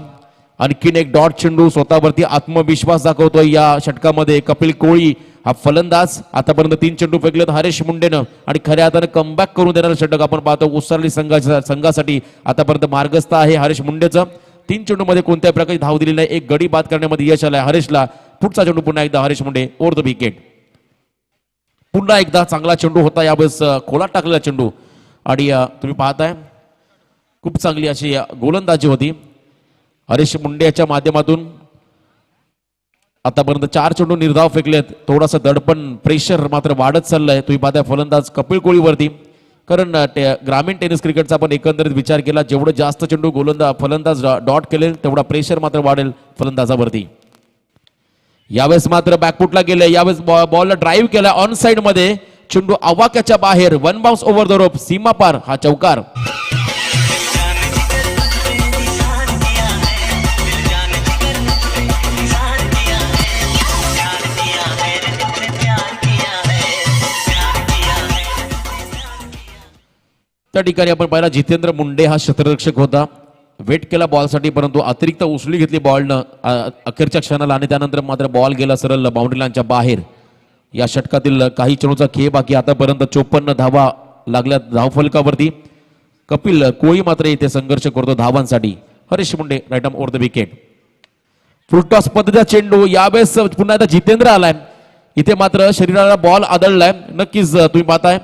आणखीन एक डॉट चेंडू. स्वतःवरती आत्मविश्वास दाखवतोय या षटकामध्ये कपिल कोळी हा फलंदाज. आतापर्यंत 3 चेंडू फेकलेत हरीश मुंडेनं आणि खऱ्या हाताने कमबॅक करून देणारं षटक आपण पाहतो उसरली संघासाठी आतापर्यंत मार्गस्थ आहे हरीश मुंडेचं. 3 चेंडूमध्ये कोणत्याही प्रकारची धाव दिली नाही. एक गडी बाद करण्यामध्ये यश आलंय हरीशला. पुढचा चेंडू पुन्हा एकदा Harish Munde over the wicket. पुन्हा एकदा चांगला चेंडू होता, यावेळेस खोलात टाकलेला चेंडू. आणि तुम्ही पाहताय खूप चांगली अशी गोलंदाजी होती हरीश मुंडे याच्या माध्यमातून. आतापर्यंत 4 चेंडू निर्धाव फेकलेत. थोडासा दडपण प्रेशर मात्र वाढत चाललंय. तुम्ही पाहताय फलंदाज कपिल कोळीवरती, कारण ग्रामीण टेनिस क्रिकेटचा आपण एकंदरीत विचार केला जेवढं जास्त चेंडू फलंदाज डॉट केले तेवढा प्रेशर मात्र वाढेल फलंदाजावरती. यावेळेस मात्र बॅकफुटला गेले. यावेळेस बॉलला ड्राईव्ह केला ऑन साइड मध्ये. चेंडू आवाक्याच्या बाहेर. 1 बाउन्स ओव्हर द रोप. सीमा पार हा चौकार. त्या ठिकाणी आपण पाहिला जितेंद्र मुंडे हा क्षेत्ररक्षक होता. वेट केला बॉलसाठी, परंतु अतिरिक्त उसळी घेतली बॉलनं अखेरच्या क्षणाला आणि त्यानंतर मात्र बॉल गेला सरळ बाउंड्री लाईनच्या बाहेर. या षटकातील काही चेंडूचा खेळ बाकी. आतापर्यंत 54 धावा लागल्या धावफलकावरती. कपिल कोळी मात्र इथे संघर्ष करतो धावांसाठी. Harish Munde right arm over the wicket. Full toss पद्धतीचा चेंडू. यावेळेस पुन्हा एकदा जितेंद्र आलाय. इथे मात्र शरीराला बॉल आदळलाय. नक्कीच तुम्ही पाहताय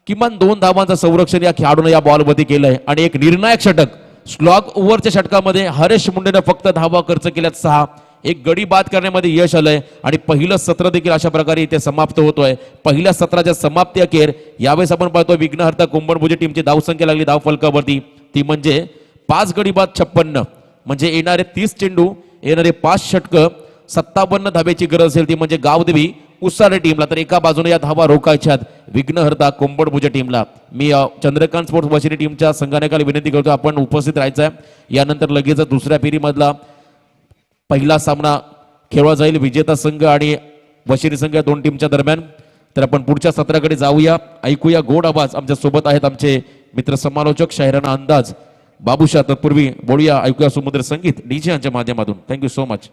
किमान 2 धावांचं संरक्षण या खेळाडूने या बॉलवरती केलंय. आणि एक निर्णायक षटक. स्लॉग ओव्हरच्या षटकामध्ये हरीश मुंडेनं फक्त धावा खर्च केल्यात 6. एक गडी बाद करण्यामध्ये यश आलंय आणि पहिलं सत्र देखील अशा प्रकारे इथे समाप्त होतोय. पहिल्या सत्राच्या समाप्ती अखेर यावेळेस आपण पाहतोय विघ्नहर्ता कोंबडभुजे टीमची धावसंख्या लागली धाव फलकावरती. ती म्हणजे 5 गडी बाद 56. म्हणजे येणारे 30 चेंडू, येणारे 5 षटकं, 57 धाब्याची गरज असेल ती म्हणजे गावदेवी उसारे टीमला. तर एका बाजूने या धावा रोखायच्यात विघ्नहर्ता कोंबडभुजे टीमला. मी चंद्रकांत स्पोर्ट्स वशिरी टीमच्या संघानेकाला विनंती करतो आपण उपस्थित राहायचं आहे. यानंतर लगेच दुसऱ्या फेरीमधला पहिला सामना खेळला जाईल विजेता संघ आणि वशिरी संघ या 2 टीमच्या दरम्यान. तर आपण पुढच्या सत्राकडे जाऊया. ऐकूया गोड आवाज. आमच्या सोबत आहेत आमचे मित्र समालोचक शाहिराना अंदाज बाबूशा. तत्पूर्वी बोलूया ऐकूया सुमुद्र संगीत डीजे यांच्या माध्यमातून. Thank you you much.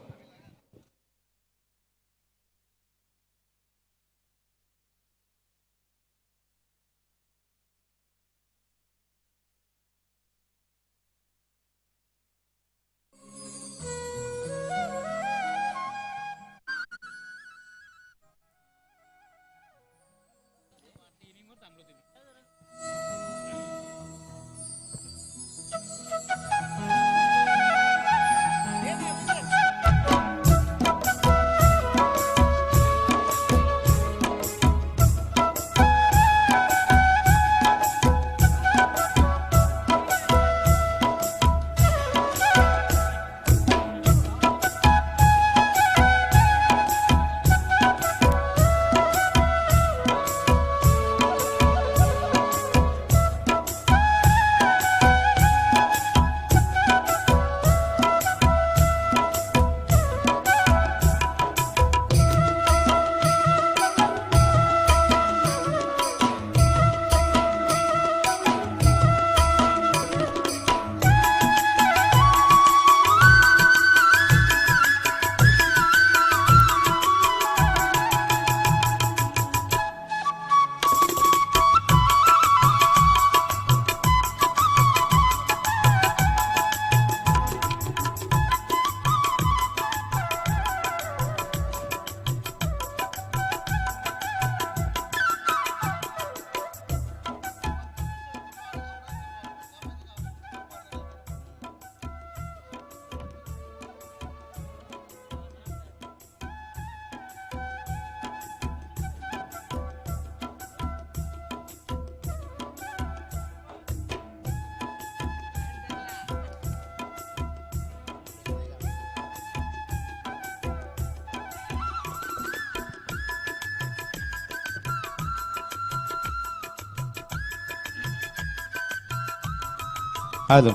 हेलो,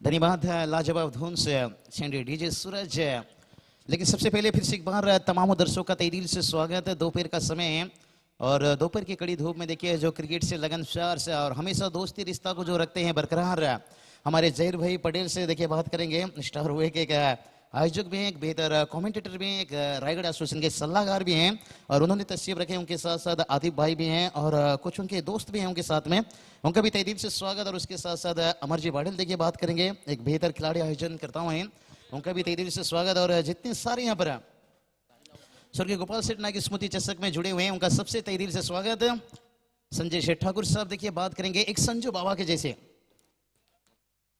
धन्यवाद लाजवाब धुन से सेंडी डीजे सूरज। लेकिन सबसे पहले फिर से एक बार तमाम दर्शकों का तहे दिल से स्वागत है। दोपहर का समय है और दोपहर की कड़ी धूप में देखिए जो क्रिकेट से लगन प्यार से और हमेशा दोस्ती रिश्ता को जो रखते हैं बरकरार, हमारे जहीर भाई पटेल से देखिए बात करेंगे। स्टार हुए के एक आयोजक भी हैं, एक बेहतर कमेंटेटर भी हैं, एक रायगढ़ एसोसिएशन के सलाहकार भी हैं और उन्होंने तशरीफ रखे। उनके साथ साथ आतिफ भाई भी हैं और कुछ उनके दोस्त भी हैं उनके साथ में, उनका भी तहे दिल से स्वागत। और उसके साथ साथ अमर जी बाडल देखिए बात करेंगे, एक बेहतर खिलाड़ी आयोजन करता हूँ, उनका भी तहे दिल से स्वागत। और जितने सारे यहाँ पर स्वर्गीय गोपाल सेठ नायक स्मृति चषक में जुड़े हुए हैं, उनका सबसे तहे दिल से स्वागत। संजय शेठ ठाकुर साहब देखिए बात करेंगे, एक संजू बाबा के जैसे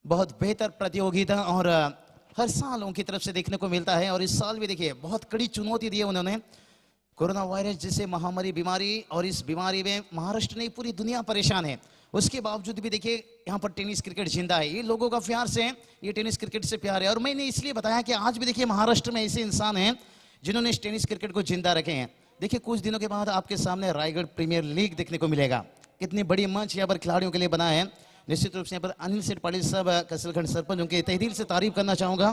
बहुत बेहतर प्रतियोगिता और हर साल उनकी तरफ से देखने को मिलता है। और इस साल भी देखिए बहुत कड़ी चुनौती दी है उन्होंने, कोरोना वायरस जैसे महामारी बीमारी, और इस बीमारी में महाराष्ट्र नहीं पूरी दुनिया परेशान है। उसके बावजूद भी देखिए यहाँ पर टेनिस क्रिकेट जिंदा है। ये लोगों का प्यार से, ये टेनिस क्रिकेट से प्यार है। और मैंने इसलिए बताया कि आज भी देखिए महाराष्ट्र में ऐसे इंसान हैं जिन्होंने इस टेनिस क्रिकेट को जिंदा रखे हैं। देखिए कुछ दिनों के बाद आपके सामने रायगढ़ प्रीमियर लीग देखने को मिलेगा। कितनी बड़ी मंच यहाँ पर खिलाड़ियों के लिए बना है। निश्चित रूप से यहाँ पर अनिल सेठ पाटिल साहब कसलखंड सरपंच, उनके तहे दिल से तारीफ करना चाहूंगा।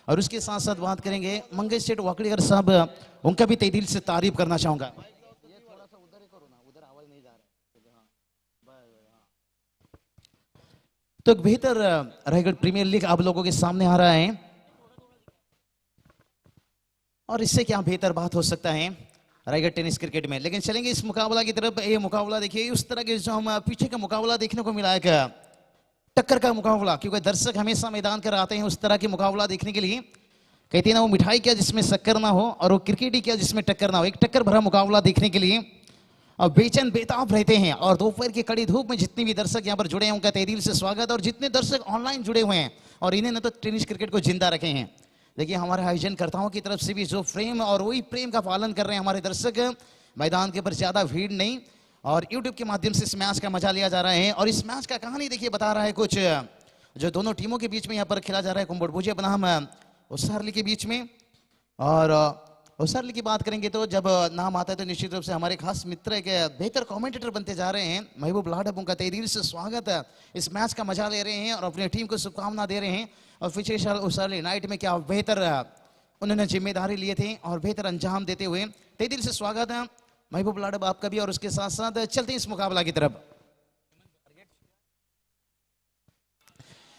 और उसके साथ साथ बात करेंगे मंगेश सेठ वाकड़ीकर साहब, उनका भी तहे दिल से तारीफ करना चाहूंगा। तो एक बेहतर रायगढ़ प्रीमियर लीग आप लोगों के सामने आ रहा है और इससे क्या बेहतर बात हो सकता है रायगढ़ टेनिस क्रिकेट में। लेकिन चलेंगे इस मुकाबला की तरफ। ये मुकाबला देखिए उस तरह के जो हम पीछे का मुकाबला देखने को मिला है, टक्कर का मुकाबला, क्योंकि दर्शक हमेशा मैदान कर आते हैं उस तरह की मुकाबला देखने के लिए। कहते हैं ना वो मिठाई क्या जिसमें शक्कर ना हो और वो क्रिकेट ही क्या जिसमें टक्कर ना हो। एक टक्कर भरा मुकाबला देखने के लिए और बेचैन बेताब रहते हैं। और दोपहर की कड़ी धूप में जितने भी दर्शक यहाँ पर जुड़े हैं उनका तहे दिल से स्वागत। और जितने दर्शक ऑनलाइन जुड़े हुए हैं और इन्हें तो टेनिस क्रिकेट को जिंदा रखे हैं। देखिए हमारे आयोजनकर्ताओं की तरफ से भी जो प्रेम और वही प्रेम का पालन कर रहे हैं हमारे दर्शक। मैदान के ऊपर ज्यादा भीड़ नहीं और यूट्यूब के माध्यम से इस मैच का मजा लिया जा रहा है। और इस मैच का कहानी देखिए बता रहा है कुछ जो दोनों टीमों के बीच में यहाँ पर खेला जा रहा है, कुंबड़भुजिया बनाम उसरली के बीच में। और उसरली की बात करेंगे तो जब नाम आता है तो निश्चित रूप से हमारे खास मित्र एक बेहतर कमेंटेटर बनते जा रहे हैं, महबूब लाडब, उनका तहे दिल से स्वागत है। इस मैच का मजा ले रहे हैं और अपनी टीम को शुभकामना दे रहे हैं। और पिछले साल उसरली नाइट में क्या बेहतर उन्होंने जिम्मेदारी लिए थे और बेहतर अंजाम देते हुए तहे दिल से स्वागत है महबूब लाडब आपका भी। और उसके साथ साथ चलते हैं इस मुकाबला की तरफ।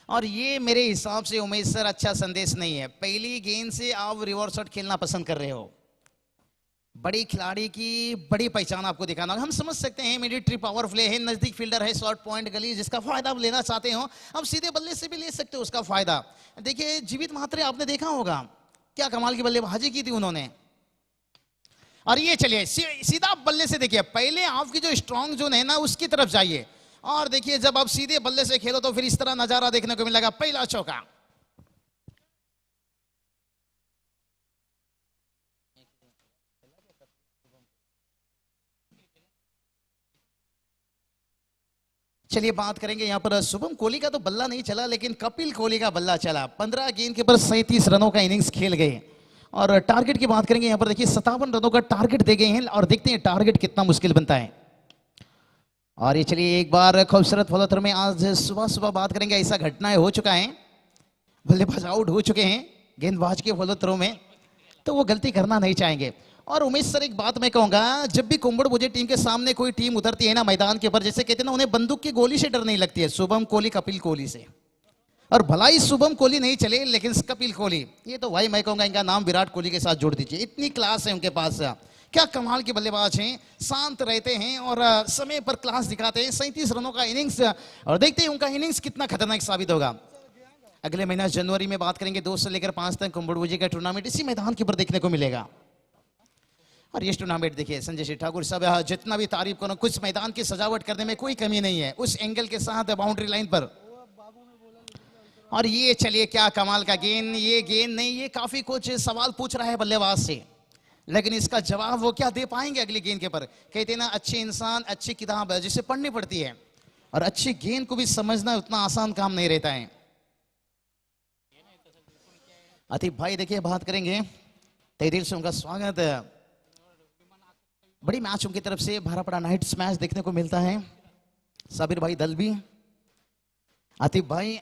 और ये मेरे हिसाब से उमेश सर अच्छा संदेश नहीं है। पहली गेंद से आप रिवर्स शॉट खेलना पसंद कर रहे हो। बड़ी खिलाड़ी की बड़ी पहचान आपको दिखाना। हम समझ सकते हैं मिलिट्री पावर प्ले है, नजदीक फील्डर है, शॉर्ट पॉइंट गली, जिसका फायदा आप लेना चाहते हो अब सीधे बल्ले से भी ले सकते हो उसका फायदा। देखिए जीवित मात्रे आपने देखा होगा क्या कमाल की बल्लेबाजी की थी उन्होंने। और ये चलिए सीधा बल्ले से देखिए, पहले आपकी जो स्ट्रॉन्ग जोन है ना उसकी तरफ जाइए और देखिए जब आप सीधे बल्ले से खेलो तो फिर इस तरह नजारा देखने को मिलेगा। पहला चौका, चलिए बात करेंगे यहां पर शुभम कोहली का तो बल्ला नहीं चला लेकिन कपिल कोहली का बल्ला चला। 15 गेंद के ऊपर 37 रनों का इनिंग्स खेल गए। और टारगेट की बात करेंगे यहां पर देखिए 57 रनों का टारगेट दे गए हैं और देखते हैं टारगेट कितना मुश्किल बनता है। और ये चलिए एक बार खूबसूरत फॉलो थ्रो में आज सुबह सुबह बात करेंगे। ऐसा घटनाएं हो चुका है, बल्लेबाज आउट हो चुके हैं गेंदबाज के फॉलो थ्रो में, तो वो गलती करना नहीं चाहेंगे। और उमेश सर एक बात मैं कहूंगा, जब भी कुंबड़भुजिया टीम के सामने कोई टीम उतरती है ना मैदान के ऊपर, जैसे कहते हैं ना उन्हें बंदूक की गोली से डर नहीं लगती है, शुभम कोहली कपिल कोहली से। और भला ही शुभम कोहली नहीं चले लेकिन कपिल कोहली, ये तो भाई मैं कहूंगा इनका नाम विराट कोहली के साथ जोड़ दीजिए। इतनी क्लास है उनके पास, क्या कमाल के बल्लेबाज हैं, शांत रहते हैं और समय पर क्लास दिखाते हैं। 37 रनों का इनिंग्स और देखते हैं उनका इनिंग्स कितना खतरनाक साबित होगा। अगले महीना जनवरी में बात करेंगे 2 से लेकर 5 तक कुंबड़भुजिया का टूर्नामेंट इसी मैदान के ऊपर देखने को मिलेगा। और ये टूर्नामेंट देखिए संजय शेठ ठाकुर साहब जितना भी तारीफ करो, कुछ मैदान की सजावट करने में कोई कमी नहीं है, उस एंगल के साथ बाउंड्री लाइन पर। और ये चलिए क्या कमाल का गेंद, ये गेंद नहीं, ये काफी कुछ सवाल पूछ रहा है बल्लेबाज से लेकिन इसका जवाब वो क्या दे पाएंगे अगली गेंद के पर। कहते हैं ना अच्छे इंसान अच्छी किताब है जिसे पढ़नी पड़ती है और अच्छी गेंद को भी समझना उतना आसान काम नहीं रहता है। आतिफ भाई देखिए बात करेंगे, तहे दिल से उनका स्वागत है। बड़ी मैच उनकी तरफ से भारापड़ा नाइट्स मैच देखने को मिलता है। साबिर भाई दलबी आतिफ भाई,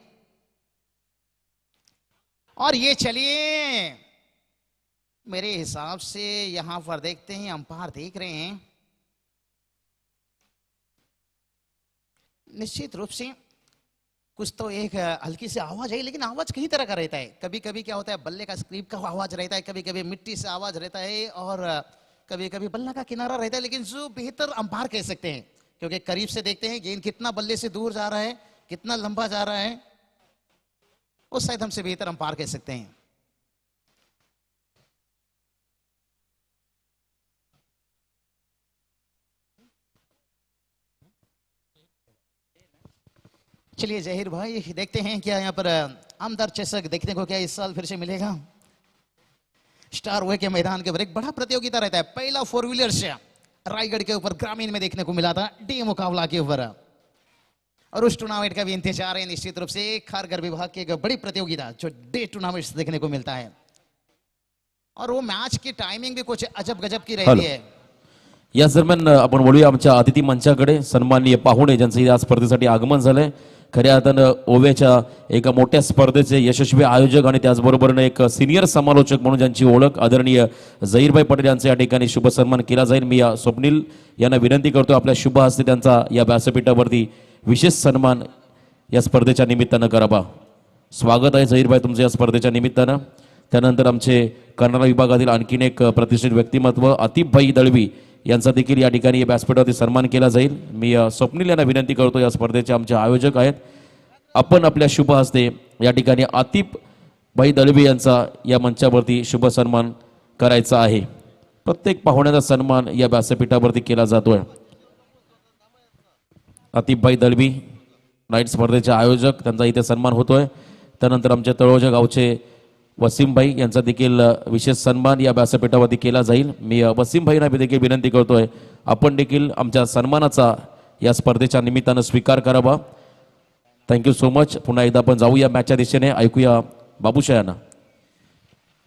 और ये चलिए मेरे हिसाब से यहां पर देखते हैं, अंपायर देख रहे हैं, निश्चित रूप से कुछ तो एक हल्की सी आवाज है, लेकिन आवाज कई तरह का रहता है। कभी कभी क्या होता है, बल्ले का स्क्रीप का आवाज रहता है, कभी कभी मिट्टी से आवाज रहता है, और कभी कभी बल्ला का किनारा रहता है। लेकिन जो बेहतर अंपायर कह सकते हैं, क्योंकि करीब से देखते हैं गेंद कितना बल्ले से दूर जा रहा है, कितना लंबा जा रहा है, उस शायद हमसे बेहतर अंपायर कह सकते हैं। चलिए जहीर भाई, देखते हैं क्या यहाँ पर आमदार चषक देखने को क्या इस साल फिर से मिलेगा। स्टार वे के मैदान के ऊपर एक बड़ा प्रतियोगिता रहता है। पहला 4 व्हीलर से रायगढ़ के ऊपर ग्रामीण में देखने को मिला था, डी मुकाबला के ऊपर, और उस टूर्नामेंट का भी इंतजार है निश्चित रूप से। खारगर विभाग की एक बड़ी प्रतियोगिता जो डे टूर्नामेंट देखने को मिलता है, और वो मैच की टाइमिंग भी कुछ अजब गजब की रहती है। याच दरम्यान आपण बोलूया आमच्या अतिथी मंचाकडे, सन्माननीय पाहुणे ज्यांचं या स्पर्धेसाठी आगमन झालंय। खऱ्या अर्थानं ओव्याच्या एका मोठ्या स्पर्धेचे यशस्वी आयोजक आणि त्याचबरोबरनं एक सिनियर समालोचक म्हणून ज्यांची ओळख आदरणीय झहीरभाई पटेल यांचा या ठिकाणी शुभ सन्मान केला जाईल। मी या स्वप्नील यांना विनंती करतो आपल्या शुभ हस्ते त्यांचा या व्यासपीठावरती विशेष सन्मान या स्पर्धेच्या निमित्तानं करावा। स्वागत आहे झहीरभाई तुमचं या स्पर्धेच्या निमित्तानं। त्यानंतर आमचे कर्नाटक विभागातील आणखीन एक प्रतिष्ठित व्यक्तिमत्व आतिफभाई दळवी यांचा देखील या ठिकाणी व्यासपीठावरती सन्मान केला जाईल। मी स्वप्नील यांना विनंती करतो, या स्पर्धेचे आमचे आयोजक आहेत, आपण आपल्या शुभ हस्ते या ठिकाणी आतिफभाई दळवी यांचा या मंचावरती शुभ सन्मान करायचा आहे। प्रत्येक पाहुण्याचा सन्मान या व्यासपीठावरती केला जातोय। आतिफभाई दळवी नाईट स्पर्धेचे आयोजक, त्यांचा इथे सन्मान होतोय। त्यानंतर आमच्या तळोजा गावचे वसीमभाई यांचा देखील विशेष सन्मान या व्यासपीठावरती केला जाईल। मी वसीमभाईंना देखील विनंती करतोय, आपण देखील आमच्या सन्मानाचा या स्पर्धेच्या निमित्तानं स्वीकार करावा। Thank you you much. पुन्हा एकदा आपण जाऊया मॅचच्या दिशेने, ऐकूया बाबूशायांना।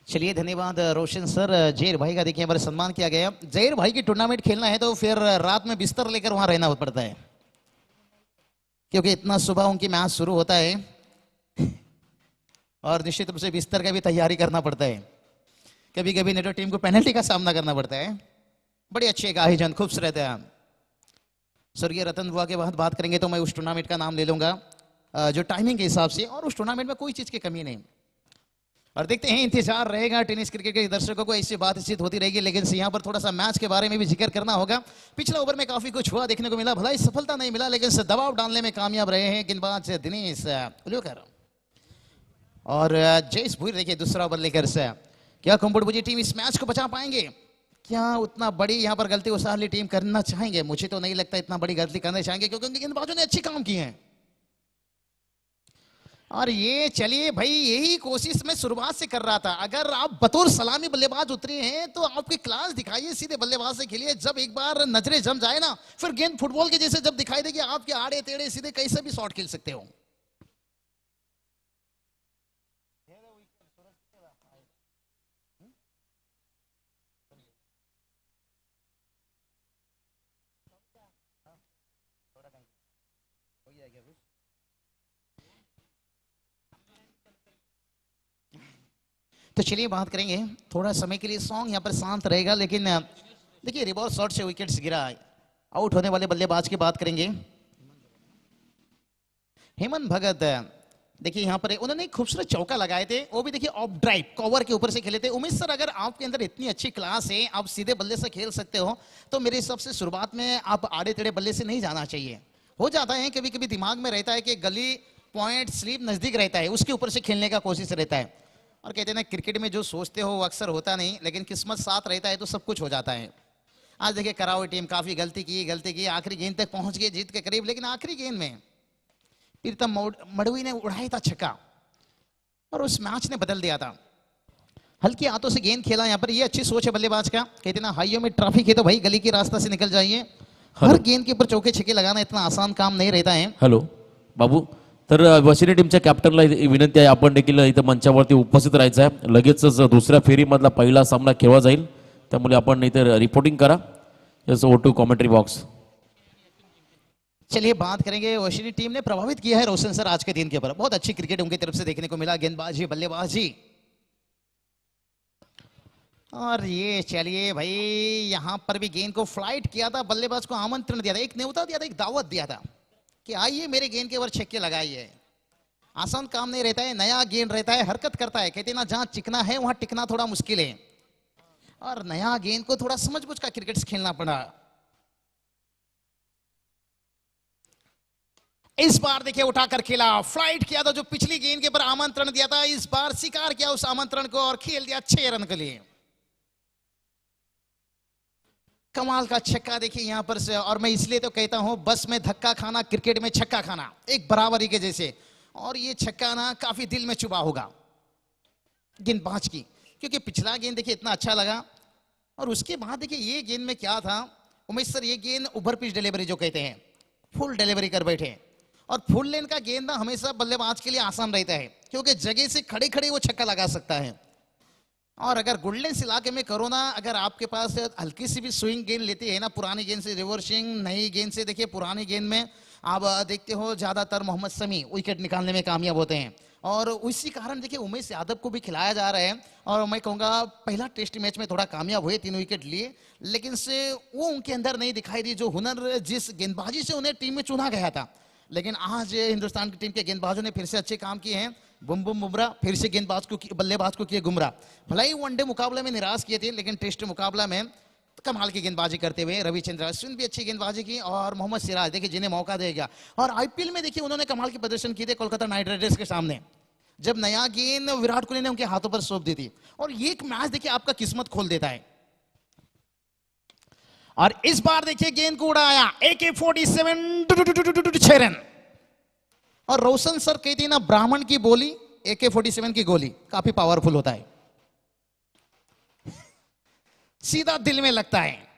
चलिए धन्यवाद रोशन सर। जहीर भाई का देखिए हमारे सम्मान किया गया। जहीर भाई की टूर्नामेंट खेलना है तो फिर रात में बिस्तर लेकर वहां रहना पड़ता है, क्योंकि इतना सुबह उनकी मैच शुरू होता है, और निश्चित रूप से बिस्तर का भी तैयारी करना पड़ता है। कभी कभी नेटवर्क टीम को पेनल्टी का सामना करना पड़ता है। बड़े अच्छे एक आयोजन, खूबसूरत है। स्वर्गीय रतन बुआ के बाद बात करेंगे तो मैं उस टूर्नामेंट का नाम ले लूंगा जो टाइमिंग के हिसाब से, और उस टूर्नामेंट में कोई चीज की कमी नहीं। और देखते हैं, इंतजार रहेगा टेनिस क्रिकेट के दर्शकों को, ऐसी बातचीत होती रहेगी। लेकिन यहाँ पर थोड़ा सा मैच के बारे में भी जिक्र करना होगा। पिछले ओवर में काफी कुछ हुआ देखने को मिला, भलाई सफलता नहीं मिला, लेकिन दबाव डालने में कामयाब रहे हैं गेंदबाज दिनेश उल्योकर और जयेश भूरी। देखिए दूसरा ओवर लेकर से क्या कुंबड़बुजी टीम इस मैच को बचा पाएंगे? क्या उतना बड़ी यहाँ पर गलती उस वाली टीम करना चाहेंगे? मुझे तो नहीं लगता इतना बड़ी गलती करना चाहेंगे, क्योंकि उनके गेंदबाजों ने अच्छे काम किए हैं। और ये चलिए भाई, यही कोशिश मैं शुरुआत से कर रहा था। अगर आप बतौर सलामी बल्लेबाज उतरे हैं तो आपकी क्लास दिखाइए, सीधे बल्लेबाज से खेलिए। जब एक बार नजरें जम जाए ना, फिर गेंद फुटबॉल के जैसे जब दिखाई देगी, आपके आड़े टेढ़े सीधे कैसे भी शॉट खेल सकते हो। तो चलिए बात करेंगे, थोड़ा समय के लिए सॉन्ग यहाँ पर शांत रहेगा, लेकिन देखिए रिवर्स शॉट से विकेट्स गिरा, आउट होने वाले बल्लेबाज की बात करेंगे। हेमंत भगत, देखिए यहाँ पर उन्होंने एक खूबसूरत चौका लगाए थे, वो भी देखिए ऑफ ड्राइव कवर के ऊपर से खेले थे। उमेश सर, अगर आपके अंदर इतनी अच्छी क्लास है, आप सीधे बल्ले से खेल सकते हो, तो मेरे हिसाब से शुरुआत में आप आड़े टेढ़े बल्ले से नहीं जाना चाहिए। हो जाता है कभी कभी दिमाग में रहता है कि गली पॉइंट स्लीप नजदीक रहता है, उसके ऊपर से खेलने का कोशिश रहता है। और कहते हैं ना, क्रिकेट में जो सोचते हो वो अक्सर होता नहीं, लेकिन किस्मत साथ रहता है तो सब कुछ हो जाता है। आज देखिए करावली टीम काफी गलती की, आखिरी गेंद तक पहुंच गई जीत के करीब, लेकिन आखिरी गेंद में प्रीतम मड़वी ने उड़ाया था छक्का, और उस मैच ने बदल दिया था। हल्की हाथों से गेंद खेला यहाँ पर, ये अच्छी सोच है बल्लेबाज का। कहते ना, हाइयों में ट्रैफिक है तो भाई गली के रास्ता से निकल जाइए। हर गेंद के ऊपर चौके छक्के लगाना इतना आसान काम नहीं रहता है। हॅलो बाबू, तर वशिनी टीमच्या कॅप्टनला विनंती आहे, आपण देखील इथं मंचावरती उपस्थित राहायचं आहे। लगेचच दुसऱ्या फेरीमधला पहिला सामना खेळला जाईल, त्यामुळे आपण इथे रिपोर्टिंग करा। जसं ओ टू कॉमेंट्री बॉक्स। चलिए बात करेंगे ओशिनी टीम ने प्रभावित किया है रोशन सर आज के दिन के ऊपर, बहुत अच्छी क्रिकेट उनकी तरफ से देखने को मिला, गेंदबाजी बल्लेबाजी। और ये चलिए भाई यहां पर भी गेंद को फ्लाइट किया था, बल्लेबाज को आमंत्रण दिया था, एक न्योता दिया था, एक दावत दिया था कि आइए मेरे गेंद के ऊपर छक्के लगाइए। आसान काम नहीं रहता है, नया गेंद रहता है, हरकत करता है, कहते हैं ना जहां चिकना है वहां टिकना थोड़ा मुश्किल है, और नया गेंद को थोड़ा समझ बुझ का क्रिकेट खेलना पड़ा। इस बार देखिए उठाकर खेला, फ्लाइट किया था, जो पिछली गेंद के ऊपर आमंत्रण दिया था, इस बार स्वीकार किया उस आमंत्रण को और खेल दिया 6 रन के लिए। कमाल का छक्का देखिए यहां पर से, और मैं इसलिए तो कहता हूं बस में धक्का खाना, क्रिकेट में छक्का खाना एक बराबरी के जैसे, और ये छक्का ना काफी दिल में चुभा होगा गेंदबाज की, क्योंकि पिछला गेंद देखिए इतना अच्छा लगा, और उसके बाद देखिए ये गेंद में क्या था उमेश सर, ये गेंद ओवर पिच डिलीवरी जो कहते हैं, फुल डिलीवरी कर बैठे, और फुल लेन का गेंद ना हमेशा बल्लेबाज के लिए आसान रहता है, क्योंकि जगह से खड़े खड़े वो छक्का लगा सकता है। और अगर गुडलेंस इलाके में करो ना, अगर आपके पास हल्की सी भी स्विंग गेंद लेती है ना, पुरानी गेंद से रिवर्सिंग, नई गेंद से, देखिए पुरानी गेंद में आप देखते हो ज्यादातर मोहम्मद शमी विकेट निकालने में कामयाब होते हैं, और उसी कारण देखिए उमेश यादव को भी खिलाया जा रहा है, और मैं कहूँगा पहला टेस्ट मैच में थोड़ा कामयाब हुए, 3 विकेट लिए, लेकिन से वो उनके अंदर नहीं दिखाई दी जो हुनर जिस गेंदबाजी से उन्हें टीम में चुना गया था। लेकिन आज हिंदुस्तान की टीम के गेंदबाजों ने फिर से अच्छे काम किए हैं, बुमराह फिर से गेंदबाज को बल्लेबाज को किए गुमराह, भले ही वनडे मुकाबले में निराश किए थे, लेकिन टेस्ट मुकाबला में कमाल की गेंदबाजी करते हुए रविचंद्र अश्विन भी अच्छी गेंदबाजी की, और मोहम्मद सिराज देखिए जिन्हें मौका देगा, और आईपीएल में देखिए उन्होंने कमाल के प्रदर्शन किए थे कोलकाता नाइट राइडर्स के सामने, जब नया गेंद विराट कोहली ने उनके हाथों पर सौंप दी थी, और ये एक मैच देखिए आपका किस्मत खोल देता है। और इस बार देखिए गेंद को उड़ाया, AK-47 6 रन, और रोशन सर कहती ना ब्राह्मण की बोली AK-47 की गोली काफी पावरफुल होता है, सीधा दिल में लगता है।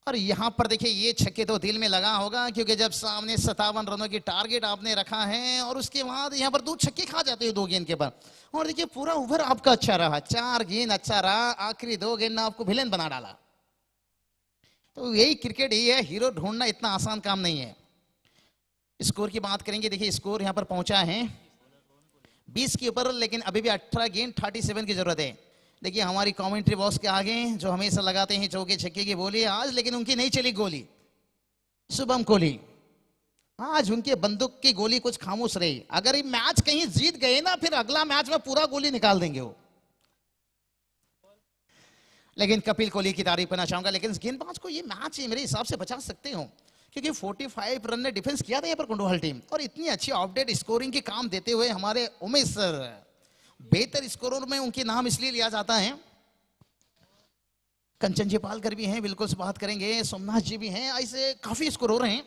और यहां पर देखिए ये छक्के तो दिल में लगा होगा, क्योंकि जब सामने 57 रनों की टारगेट आपने रखा है, और उसके बाद यहां पर 2 छक्के खा जाते हैं 2 गेंद के पर, और देखिए पूरा ओवर आपका अच्छा रहा, 4 गेंद अच्छा रहा, आखिरी 2 गेंद ने आपको विलेन बना डाला। तो यही क्रिकेट ही है, हीरो ढूंढना इतना आसान काम नहीं है। स्कोर की बात करेंगे, देखिए स्कोर यहां पर पहुंचा है 20 के ऊपर, लेकिन अभी भी 18 गेंद 37 की जरूरत है। देखिए हमारी कमेंट्री बॉक्स के आगे जो हमेशा लगाते हैं चौके छक्के की बोली, आज लेकिन उनकी नहीं चली गोली, शुभम कोहली, आज उनके बंदूक की गोली कुछ खामोश रही। अगर ये मैच कहीं जीत गए ना, फिर अगला मैच में पूरा गोली निकाल देंगे वो। लेकिन कपिल कोहली की तारीफ करना चाहूंगा, लेकिन गेंदबाज को ये मैच मेरे हिसाब से बचा सकते हो, क्योंकि 45 रन ने डिफेंस किया था यहाँ पर कुंडोहल टीम, और इतनी अच्छी अपडेट स्कोरिंग के काम देते हुए हमारे उमेश सर, बेहतर स्कोरर में उनके नाम इसलिए लिया जाता है। कंचन जी पालकर भी हैं, बिल्कुल से बात करेंगे, सोमनाथ जी भी हैं, ऐसे काफी स्कोरर हैं।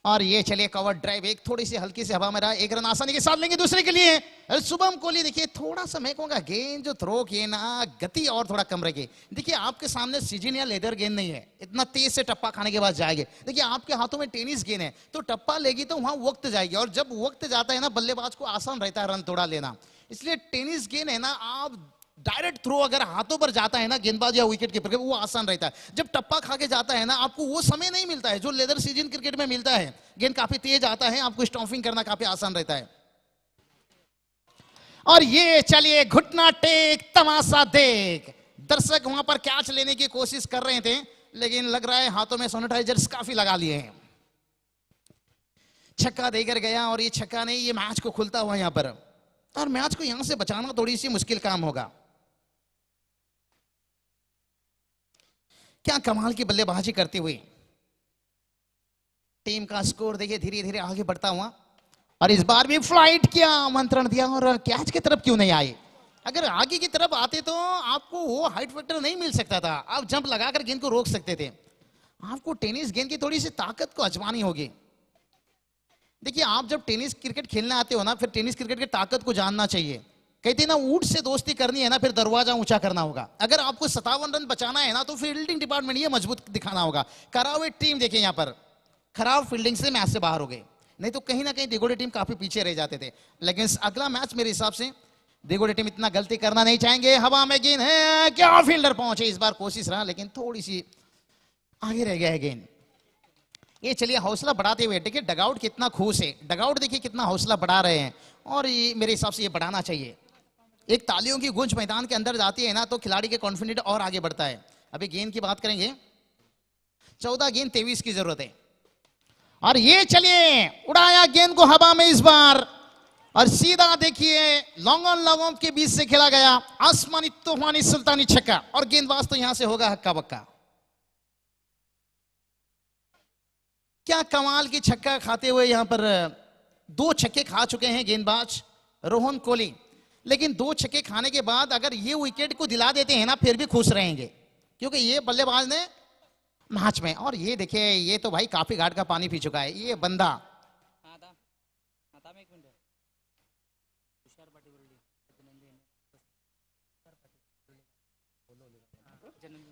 और ये चलिए कवर ड्राइव, एक थोड़ी सी हल्की से हवा में रहा, 1 रन आसानी के साथ लेंगे दूसरे के लिए। शुभम कोहली देखिए थोड़ा सा मैं कहूंगा गेंद जो थ्रो किए ना, गति और थोड़ा कम रखिए। देखिए आपके सामने सीजन या लेदर गेंद नहीं है, इतना तेज से टप्पा खाने के बाद जाएंगे। देखिए आपके हाथों में टेनिस गेंद है, तो टप्पा लेगी तो वहां वक्त जाएगी, और जब वक्त जाता है ना बल्लेबाज को आसान रहता है रन थोड़ा लेना, इसलिए टेनिस गेंद है ना, आप डायरेक्ट थ्रो अगर हाथों पर जाता है ना गेंदबाज या विकेट कीपर, वो आसान रहता है। जब टप्पा खा के जाता है ना, आपको वो समय नहीं मिलता है जो लेदर सीजन क्रिकेट में मिलता है, गेंद काफी तेज आता है, आपको स्टॉपिंग करना काफी आसान रहता है। और ये चलिए घुटना टेक तमाशा देख, दर्शक वहां पर कैच लेने की कोशिश कर रहे थे, लेकिन लग रहा है हाथों में सैनिटाइजर्स काफी लगा लिए हैं। छक्का देकर गया, और ये छक्का नहीं, ये मैच को खुलता हुआ यहां पर, और मैच को यहां से बचाना थोड़ी सी मुश्किल काम होगा। क्या कमाल की बल्लेबाजी करते हुए टीम का स्कोर देखिए धीरे धीरे आगे बढ़ता हुआ, और इस बार भी फ्लाइट किया, आमंत्रण दिया, और कैच की तरफ क्यों नहीं आए। अगर आगे की तरफ आते तो आपको वो हाइट फैक्टर नहीं मिल सकता था, आप जंप लगाकर गेंद को रोक सकते थे। आपको टेनिस गेंद की थोड़ी सी ताकत को आजमानी होगी। देखिए आप जब टेनिस क्रिकेट खेलने आते हो ना, फिर टेनिस क्रिकेट की ताकत को जानना चाहिए। कहते हैं ना ऊंट से दोस्ती करनी है ना, फिर दरवाजा ऊंचा करना होगा। अगर आपको 57 रन बचाना है ना, तो फील्डिंग डिपार्टमेंट ये मजबूत दिखाना होगा। करावे टीम देखिए यहाँ पर खराब फील्डिंग से मैच से बाहर हो गए, नहीं तो कहीं ना कहीं दिगोड़े टीम काफी पीछे रह जाते थे। लेकिन अगला मैच मेरे हिसाब से दिगोड़े टीम इतना गलती करना नहीं चाहेंगे। हवा में गेंद है, क्या फील्डर पहुंचे, इस बार कोशिश रहा, लेकिन थोड़ी सी आगे रह गया है गेंद। ये चलिए हौसला बढ़ाते हुए देखिए डगआउट कितना खुश है, डगआउट देखिए कितना हौसला बढ़ा रहे हैं और ये मेरे हिसाब से ये बढ़ाना चाहिए। एक तालियों की गूंज मैदान के अंदर जाती है ना तो खिलाड़ी के कॉन्फिडेंट और आगे बढ़ता है। अभी गेंद की बात करेंगे, 14 गेंद 23 की जरूरत है और ये चलिए उड़ाया गेंद को हवा में इस बार और सीधा देखिए लॉन्ग ऑन लॉन्ग ऑन के बीच से खेला गया आसमानी तूफानी सुल्तानी छक्का और गेंदबाज तो यहां से होगा हक्का बक्का। क्या कमाल की छक्का खाते हुए यहां पर 2 छक्के खा चुके हैं गेंदबाज रोहन कोहली, लेकिन 2 छक्के खाने के बाद अगर ये विकेट को दिला देते हैं ना फिर भी खुश रहेंगे क्योंकि ये बल्लेबाज ने मैच में। और ये देखिए ये तो भाई काफी घाट का पानी पी चुका है ये बंदा।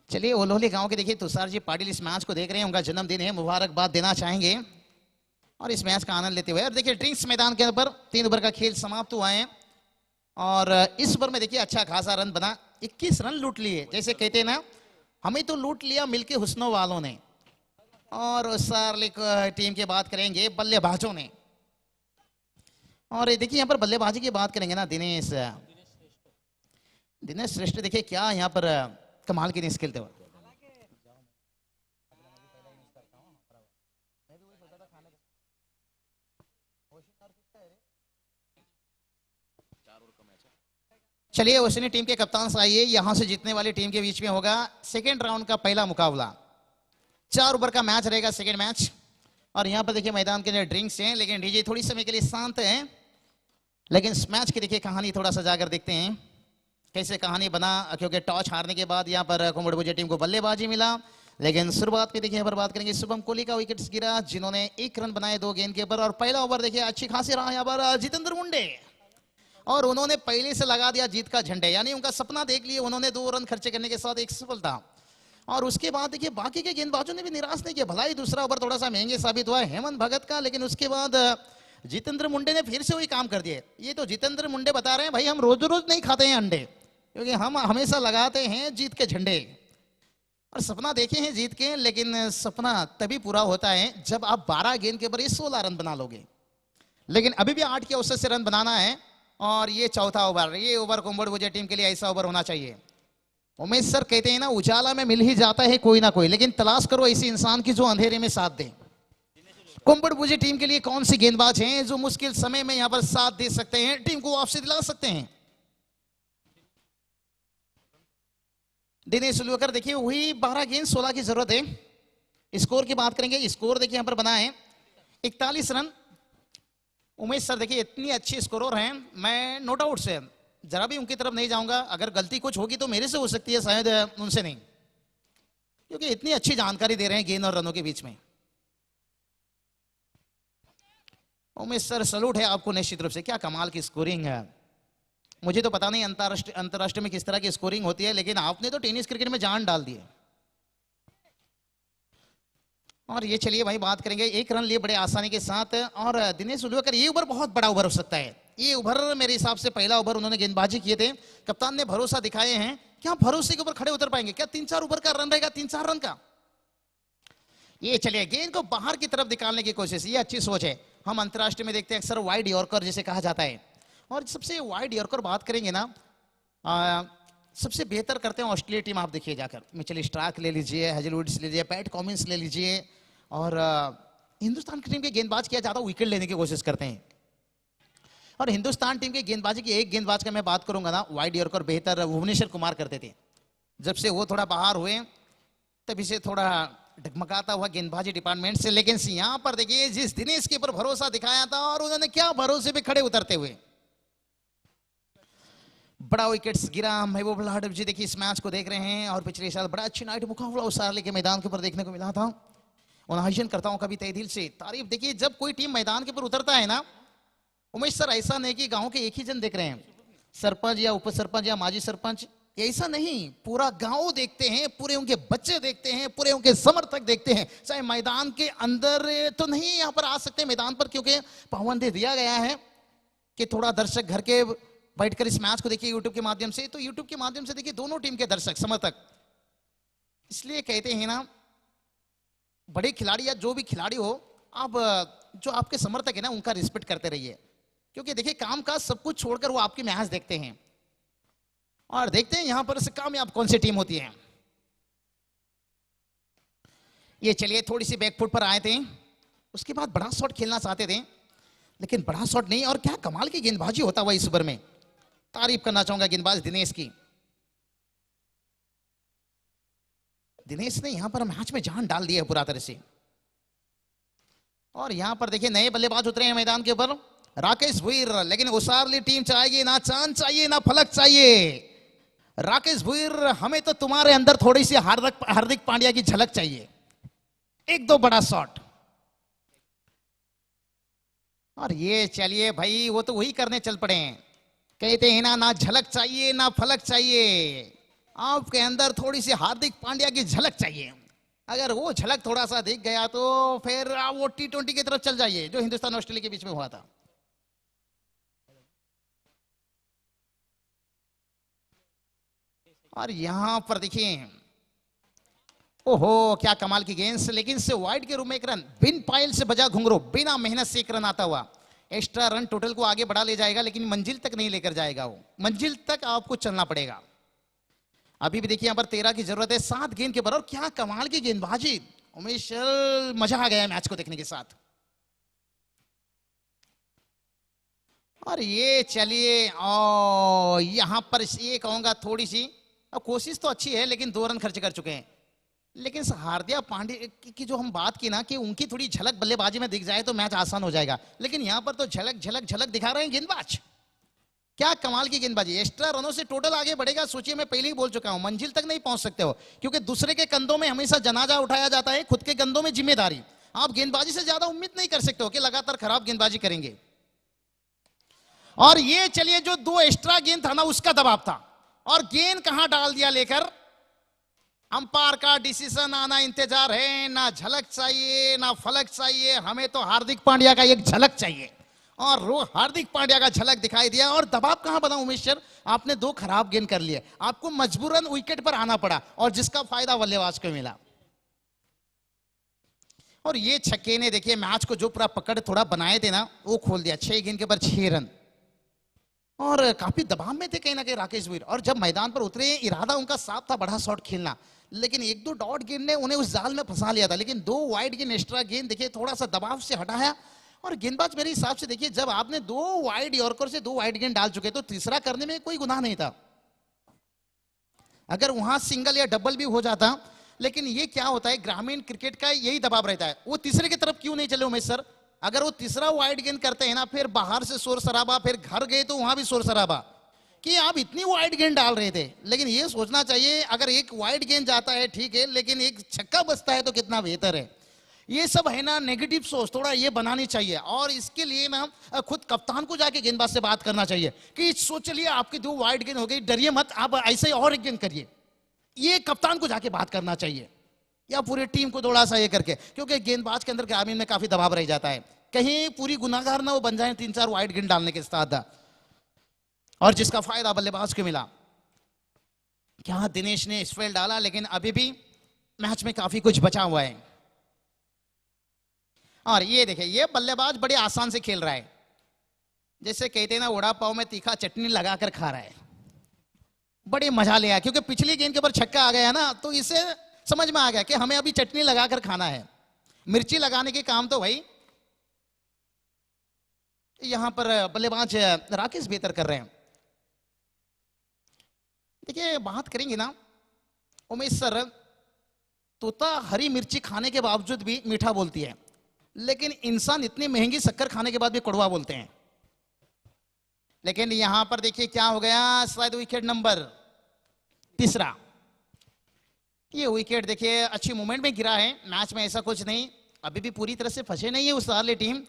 चलिए ओलोली गांव के देखिए तुषार जी पाटिल इस मैच को देख रहे हैं, उनका जन्मदिन है, मुबारकबाद देना चाहेंगे और इस मैच का आनंद लेते हुए। और देखिए ड्रिंक्स मैदान के ऊपर 3 ओवर का खेल समाप्त हुआ है और इस ओवर में देखिए अच्छा खासा रन बना, 21 रन लूट लिए। जैसे कहते हैं ना हमें तो लूट लिया मिलके हुस्नो वालों ने। और सार्लिक टीम की बात करेंगे बल्लेबाजों ने। और देखिए यहाँ पर बल्लेबाजी की बात करेंगे ना दिनेश श्रेष्ठ, देखिए क्या यहाँ पर कमाल की नहीं खेलते हुए। चलिए ओशनी टीम के कप्तान से आइए, यहां से जीतने वाली टीम के बीच में होगा सेकेंड राउंड का पहला मुकाबला। 4 ओवर का मैच रहेगा सेकेंड मैच। और यहां पर देखिए मैदान के अंदर ड्रिंक्स हैं लेकिन डीजे थोड़ी समय के लिए शांत है। लेकिन इस मैच की देखिए कहानी थोड़ा सा जाकर देखते हैं कैसे कहानी बना, क्योंकि टॉस हारने के बाद यहाँ पर कुंभड़भुजा टीम को बल्लेबाजी मिला। लेकिन शुरुआत में देखिए यहाँ पर बात करेंगे शुभम कोहली का विकेट गिरा जिन्होंने 1 रन बनाए 2 गेंद के ऊपर। और पहला ओवर देखिए अच्छी खासी रहा यहाँ पर जितेंद्र मुंडे और उन्होंने पहले से लगा दिया जीत का झंडे, यानी उनका सपना देख लिए उन्होंने। 2 रन खर्चे करने के साथ एक सफलता। और उसके बाद देखिए बाकी के गेंदबाजों ने भी निराश नहीं किया, भला ही दूसरा ओवर थोड़ा सा महंगे साबित हुआ हेमंत भगत का, लेकिन उसके बाद जितेंद्र मुंडे ने फिर से वही काम कर दिए। ये तो जितेंद्र मुंडे बता रहे हैं भाई हम रोज रोज नहीं खाते हैं अंडे, क्योंकि हम हमेशा लगाते हैं जीत के झंडे। और सपना देखे हैं जीत के, लेकिन सपना तभी पूरा होता है जब आप 12 गेंद के ऊपर 16 रन बना लोगे। लेकिन अभी भी 8 के औसत से रन बनाना है और ये चौथा ओवर, ये ओवर कुंभड़भुजा टीम के लिए ऐसा ओवर होना चाहिए। उमेश सर कहते हैं ना उजाला में मिल ही जाता है कोई ना कोई, लेकिन तलाश करो ऐसे इंसान की जो अंधेरे में साथ दे। कुंभड़भुजा टीम के लिए कौन सी गेंदबाज हैं जो मुश्किल समय में यहां पर साथ दे सकते हैं, टीम को वापसी दिला सकते हैं। दिनेश उलवेकर देखिए वही 12 गेंद 16 की जरूरत है। स्कोर की बात करेंगे, स्कोर देखिए यहां पर बना है 41 रन। उमेश सर देखिए इतनी अच्छी स्कोरर हैं, मैं नो डाउट से जरा भी उनकी तरफ नहीं जाऊंगा। अगर गलती कुछ होगी तो मेरे से हो सकती है, शायद उनसे नहीं, क्योंकि इतनी अच्छी जानकारी दे रहे हैं गेंद और रनों के बीच में। उमेश सर सलूट है आपको निश्चित रूप से, क्या कमाल की स्कोरिंग है। मुझे तो पता नहीं अंतरराष्ट्रीय में किस तरह की स्कोरिंग होती है, लेकिन आपने तो टेनिस क्रिकेट में जान डाल दी है। और ये चलिए भाई बात करेंगे 1 रन लिए बड़े आसानी के साथ। और दिनेश उलवेकर ये ओवर बहुत बड़ा ओवर हो सकता है। ये ओवर मेरे हिसाब से पहला ओवर उन्होंने गेंदबाजी किए थे, कप्तान ने भरोसा दिखाए हैं। क्या भरोसे के ऊपर खड़े उतर पाएंगे? क्या 3-4 ओवर का रन रहेगा, 3-4 रन का? ये चलिए गेंद को बाहर की तरफ निकालने की कोशिश, ये अच्छी सोच है। हम अंतरराष्ट्रीय में देखते हैं अक्सर वाइड यॉर्कर जिसे कहा जाता है। और सबसे वाइड यॉर्कर बात करेंगे ना, सबसे बेहतर करते हैं ऑस्ट्रेलिया टीम। आप देखिए जाकर मिचेल स्टार्क ले लीजिए, हेजलवुड्स ले लीजिए, पैट कॉमिंस ले लीजिए। और हिंदुस्तान की टीम के गेंदबाज क्या ज्यादा विकेट लेने की कोशिश करते हैं। और हिंदुस्तान टीम के गेंदबाजी की एक गेंदबाज का मैं बात करूंगा ना, वाइड यॉर्कर बेहतर भुवनेश्वर कुमार करते थे। जब से वो थोड़ा बाहर हुए तभी से थोड़ा डगमगाता हुआ गेंदबाजी डिपार्टमेंट से। लेकिन यहां पर देखिए जिस दिनेश के ऊपर भरोसा दिखाया था और उन्होंने क्या भरोसे पे खड़े उतरते हुए बड़ा विकेट्स गिरा। महबूब लाडव जी देखिए इस मैच को देख रहे हैं और पिछले साल बड़ा अच्छी नाइट मुकाबला उस सार्ली के मैदान के ऊपर देखने को मिला था। उन आयोजन करताओं का भी तहे दिल से तारीफ। देखिए जब कोई टीम मैदान के ऊपर उतरता है ना उमेश सर, ऐसा नहीं कि गांव के एक ही जन देख रहे हैं, सरपंच या उप सरपंच या माजी सरपंच, ऐसा नहीं, पूरा गांव देखते हैं, पूरे उनके बच्चे देखते हैं, पूरे उनके समर्थक देखते हैं। चाहे मैदान के अंदर तो नहीं यहाँ पर आ सकते मैदान पर, क्योंकि पाबंदी दिया गया है कि थोड़ा दर्शक घर के बैठकर इस मैच को देखिए यूट्यूब के माध्यम से। तो यूट्यूब के माध्यम से देखिए दोनों टीम के दर्शक समर्थक, इसलिए कहते हैं ना बड़े खिलाड़ी या जो भी खिलाड़ी हो, आप जो आपके समर्थक है ना उनका रिस्पेक्ट करते रहिए, क्योंकि देखिए काम काज सब कुछ छोड़कर वो आपकी मैच देखते हैं और देखते हैं यहां पर से कामयाब कौन सी टीम होती है। ये चलिए थोड़ी सी बैकफुट पर आए थे, उसके बाद बड़ा शॉट खेलना चाहते थे लेकिन बड़ा शॉट नहीं, और क्या कमाल की गेंदबाजी होता हुआ इस ओवर में। तारीफ करना चाहूंगा गेंदबाज दिनेश की। दिनेश ने यहां पर मैच में जान डाल दी है पूरा तरह से। और यहां पर देखिए नए बल्लेबाज उतरे हैं मैदान के ऊपर, राकेश भुईर, लेकिन उसारली टीम चाहेगी, ना चांद चाहिए ना फलक चाहिए। राकेश भुईर, हमें तो तुम्हारे अंदर थोड़ी सी हार्दिक पांड्या की झलक चाहिए, एक दो बड़ा शॉट। और ये चलिए भाई वो तो वही करने चल पड़े हैं, कहते हैं ना, ना झलक चाहिए ना फलक चाहिए, आपके अंदर थोड़ी सी हार्दिक पांड्या की झलक चाहिए। अगर वो झलक थोड़ा सा दिख गया तो फिर आप वो T20 की तरफ चल जाइए जो हिंदुस्तान ऑस्ट्रेलिया के बीच में हुआ था। और यहां पर देखिए, ओहो क्या कमाल की गेंद, लेकिन से वाइड के रूप में एक रन, बिन पायल से बजा घुंघरू, बिना मेहनत से एक रन आता हुआ। एक्स्ट्रा रन टोटल को आगे बढ़ा ले जाएगा लेकिन मंजिल तक नहीं लेकर जाएगा, वो मंजिल तक आपको चलना पड़ेगा। अभी भी देखिए यहां पर 13 की जरूरत है 7 गेंद के बराबर। क्या कमाल की गेंदबाजी उमेश, मजा आ गया मैच को देखने के साथ। और ये चलिए और यहां पर ये कहूंगा थोड़ी सी, अब कोशिश तो अच्छी है लेकिन 2 रन खर्च कर चुके हैं। लेकिन हार्दिक पांड्या की जो हम बात की ना कि उनकी थोड़ी झलक बल्लेबाजी में दिख जाए तो मैच आसान हो जाएगा, लेकिन यहां पर तो झलक झलक झलक दिखा रहे हैं गेंदबाज। क्या कमाल की गेंदबाजी, एक्स्ट्रा रनों से टोटल आगे बढ़ेगा। सोचिए मैं पहले ही बोल चुका हूं मंजिल तक नहीं पहुंच सकते हो, क्योंकि दूसरे के कंधों में हमेशा जनाजा उठाया जाता है, खुद के कंधों में जिम्मेदारी। आप गेंदबाजी से ज्यादा उम्मीद नहीं कर सकते हो कि लगातार खराब गेंदबाजी करेंगे। और ये चलिए जो 2 एक्स्ट्रा गेंद था ना उसका दबाव था, और गेंद कहां डाल दिया लेकर। अंपायर का डिसीजन आना इंतजार है, ना झलक चाहिए ना फलक चाहिए, हमें तो हार्दिक पांड्या का एक झलक चाहिए। और वो हार्दिक पांड्या का झलक दिखाई दिया। और दबाव कहां बना उमेश सर, आपने 2 खराब गेंद कर लिए, आपको मजबूरन विकेट पर आना पड़ा और जिसका फायदा बल्लेबाज को मिला। और ये छक्के ने देखिए मैच को जो पूरा पकड़ थोड़ा बनाए थे ना वो खोल दिया। 6 गेंद के ऊपर 6 रन, और काफी दबाव में थे कहीं ना कहीं राकेश वीर। और जब मैदान पर उतरे इरादा उनका साफ था बड़ा शॉट खेलना, लेकिन 1-2 डॉट गेंद ने उन्हें उस जाल में फंसा लिया था। लेकिन 2 वाइड गेंद एक्स्ट्रा गेंद देखिए थोड़ा सा दबाव से हटाया। और गेंदबाज मेरे हिसाब से देखिए जब आपने 2 वाइड यॉर्कर से 2 वाइड गेंद डाल चुके तो तीसरा करने में कोई गुनाह नहीं था। अगर वहां सिंगल या डबल भी हो जाता, लेकिन ये क्या होता है ग्रामीण क्रिकेट का यही दबाव रहता है, वो तीसरे की तरफ क्यों नहीं चले उमेश सर। अगर वो तीसरा वाइड गेंद करते हैं ना, फिर बाहर से शोर शराबा, फिर घर गए तो वहां भी शोर शराबा कि आप इतनी वाइड गेंद डाल रहे थे। लेकिन ये सोचना चाहिए अगर एक वाइड गेंद जाता है ठीक है, लेकिन एक छक्का बचता है तो कितना बेहतर है। ये सब है ना नेगेटिव सोच थोड़ा ये बनानी चाहिए, और इसके लिए ना खुद कप्तान को जाके गेंदबाज से बात करना चाहिए कि सोच लिए आपकी 2 वाइड गेंद हो गई, डरिए मत, आप ऐसे और एक गेंद करिए। ये कप्तान को जाके बात करना चाहिए, या पूरी टीम को थोड़ा सा ये करके, क्योंकि गेंदबाज के अंदर ग्रामीण में काफी दबाव रह जाता है, कहीं पूरी गुनाहगार ना वो बन जाए 3-4 वाइड गेंद डालने के साथ, और जिसका फायदा बल्लेबाज को मिला। क्या दिनेश ने स्पेल डाला, लेकिन अभी भी मैच में काफी कुछ बचा हुआ है। और ये देखिए ये बल्लेबाज बड़े आसान से खेल रहा है, जैसे कहते हैं ना वड़ा पाव में तीखा चटनी लगाकर खा रहा है, बड़े मजा ले आया। क्योंकि पिछली गेंद के ऊपर छक्का आ गया ना, तो इसे समझ में आ गया कि हमें अभी चटनी लगाकर खाना है। मिर्ची लगाने के काम तो भाई यहां पर बल्लेबाज राकेश बेहतर कर रहे हैं। देखिए बात करेंगे ना उमेश सर, तोता हरी मिर्ची खाने के बावजूद भी मीठा बोलती है, लेकिन इंसान इतनी महंगी शक्कर खाने के बाद भी कड़वा बोलते हैं। लेकिन यहां पर देखिए क्या हो गया, शायद विकेट नंबर 3। ये विकेट देखिए अच्छी मूवमेंट में गिरा है, मैच में ऐसा कुछ नहीं, अभी भी पूरी तरह से फंसे नहीं है उस वाली टीम,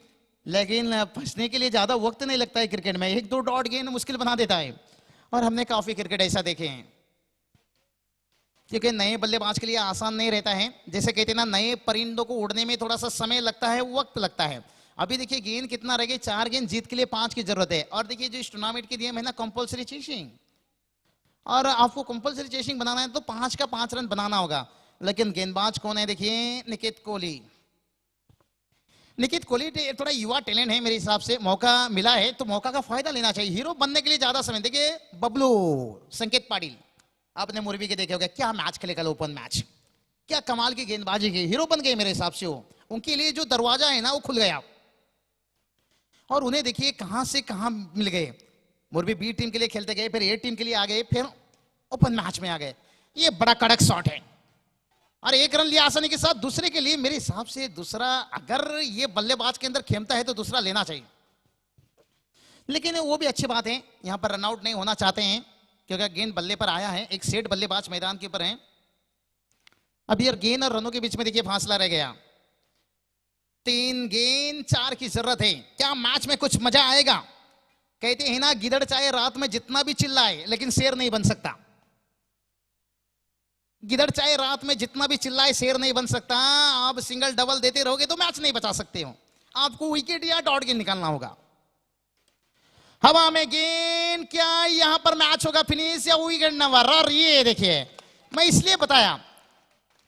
लेकिन फंसने के लिए ज्यादा वक्त नहीं लगता है क्रिकेट में, 1-2 डॉट गेंद मुश्किल बना देता है। और हमने काफी क्रिकेट ऐसा देखे हैं, क्योंकि नए बल्लेबाज के लिए आसान नहीं रहता है। जैसे कहते हैं ना नए परिंदों को उड़ने में थोड़ा सा समय लगता है, वक्त लगता है। अभी देखिए गेंद कितना रह गई, 4 गेंद, जीत के लिए 5 की जरूरत है। और देखिए जो इस टूर्नामेंट के नियम है ना कंपल्सरी चेसिंग, और आपको कंपल्सरी चेसिंग बनाना है तो 5 का 5 रन बनाना होगा। लेकिन गेंदबाज कौन है देखिए, निकित कोहली। निकित कोहली थोड़ा युवा टैलेंट है मेरे हिसाब से, मौका मिला है तो मौका का फायदा लेना चाहिए। हीरो बनने के लिए ज्यादा समय, देखिए बबलू संकेत पाटिल, आपने मुरबी के देखे होंगे, क्या मैच खेले कल ओपन मैच, क्या कमाल की गेंदबाजी की, हीरो बन गए मेरे हिसाब से वो। उनके लिए जो दरवाजा है ना वो खुल गया, और उन्हें देखिए कहां से कहां मिल गए। मुरबी बी टीम के लिए खेलते गए, फिर ए टीम के लिए आ गए, फिर ओपन मैच में आ गए। ये बड़ा कड़क शॉट है, और एक रन लिया आसानी के साथ। दूसरे के लिए मेरे हिसाब से दूसरा, अगर ये बल्लेबाज के अंदर खेमता है तो दूसरा लेना चाहिए, लेकिन वो भी अच्छी बात है, यहां पर रनआउट नहीं होना चाहते हैं क्योंकि गेंद बल्ले पर आया है। एक सेट बल्लेबाज मैदान के ऊपर है। अब यार गेंद और रनों के बीच में देखिए फासला रह गया, 3 गेंद 4 की जरूरत है। क्या मैच में कुछ मजा आएगा? कहते हैं ना, गिदड़ चाहे रात में जितना भी चिल्लाए लेकिन शेर नहीं बन सकता। गिदड़ चाहे रात में जितना भी चिल्लाए शेर नहीं बन सकता। आप सिंगल डबल देते रहोगे तो मैच नहीं बचा सकते हो, आपको विकेट या डॉट गेंद निकालना होगा। हवा में गेंद, क्या यहां पर मैच होगा फिनिश या विकेट नंबर? ये देखिए, मैं इसलिए बताया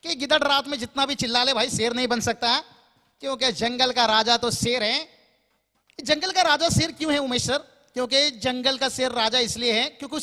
कि गिदड़ रात में जितना भी चिल्ला ले भाई शेर नहीं बन सकता, क्योंकि जंगल का राजा तो शेर है। जंगल का राजा शेर क्यों है उमेश सर? क्योंकि जंगल का शेर राजा इसलिए है क्योंकि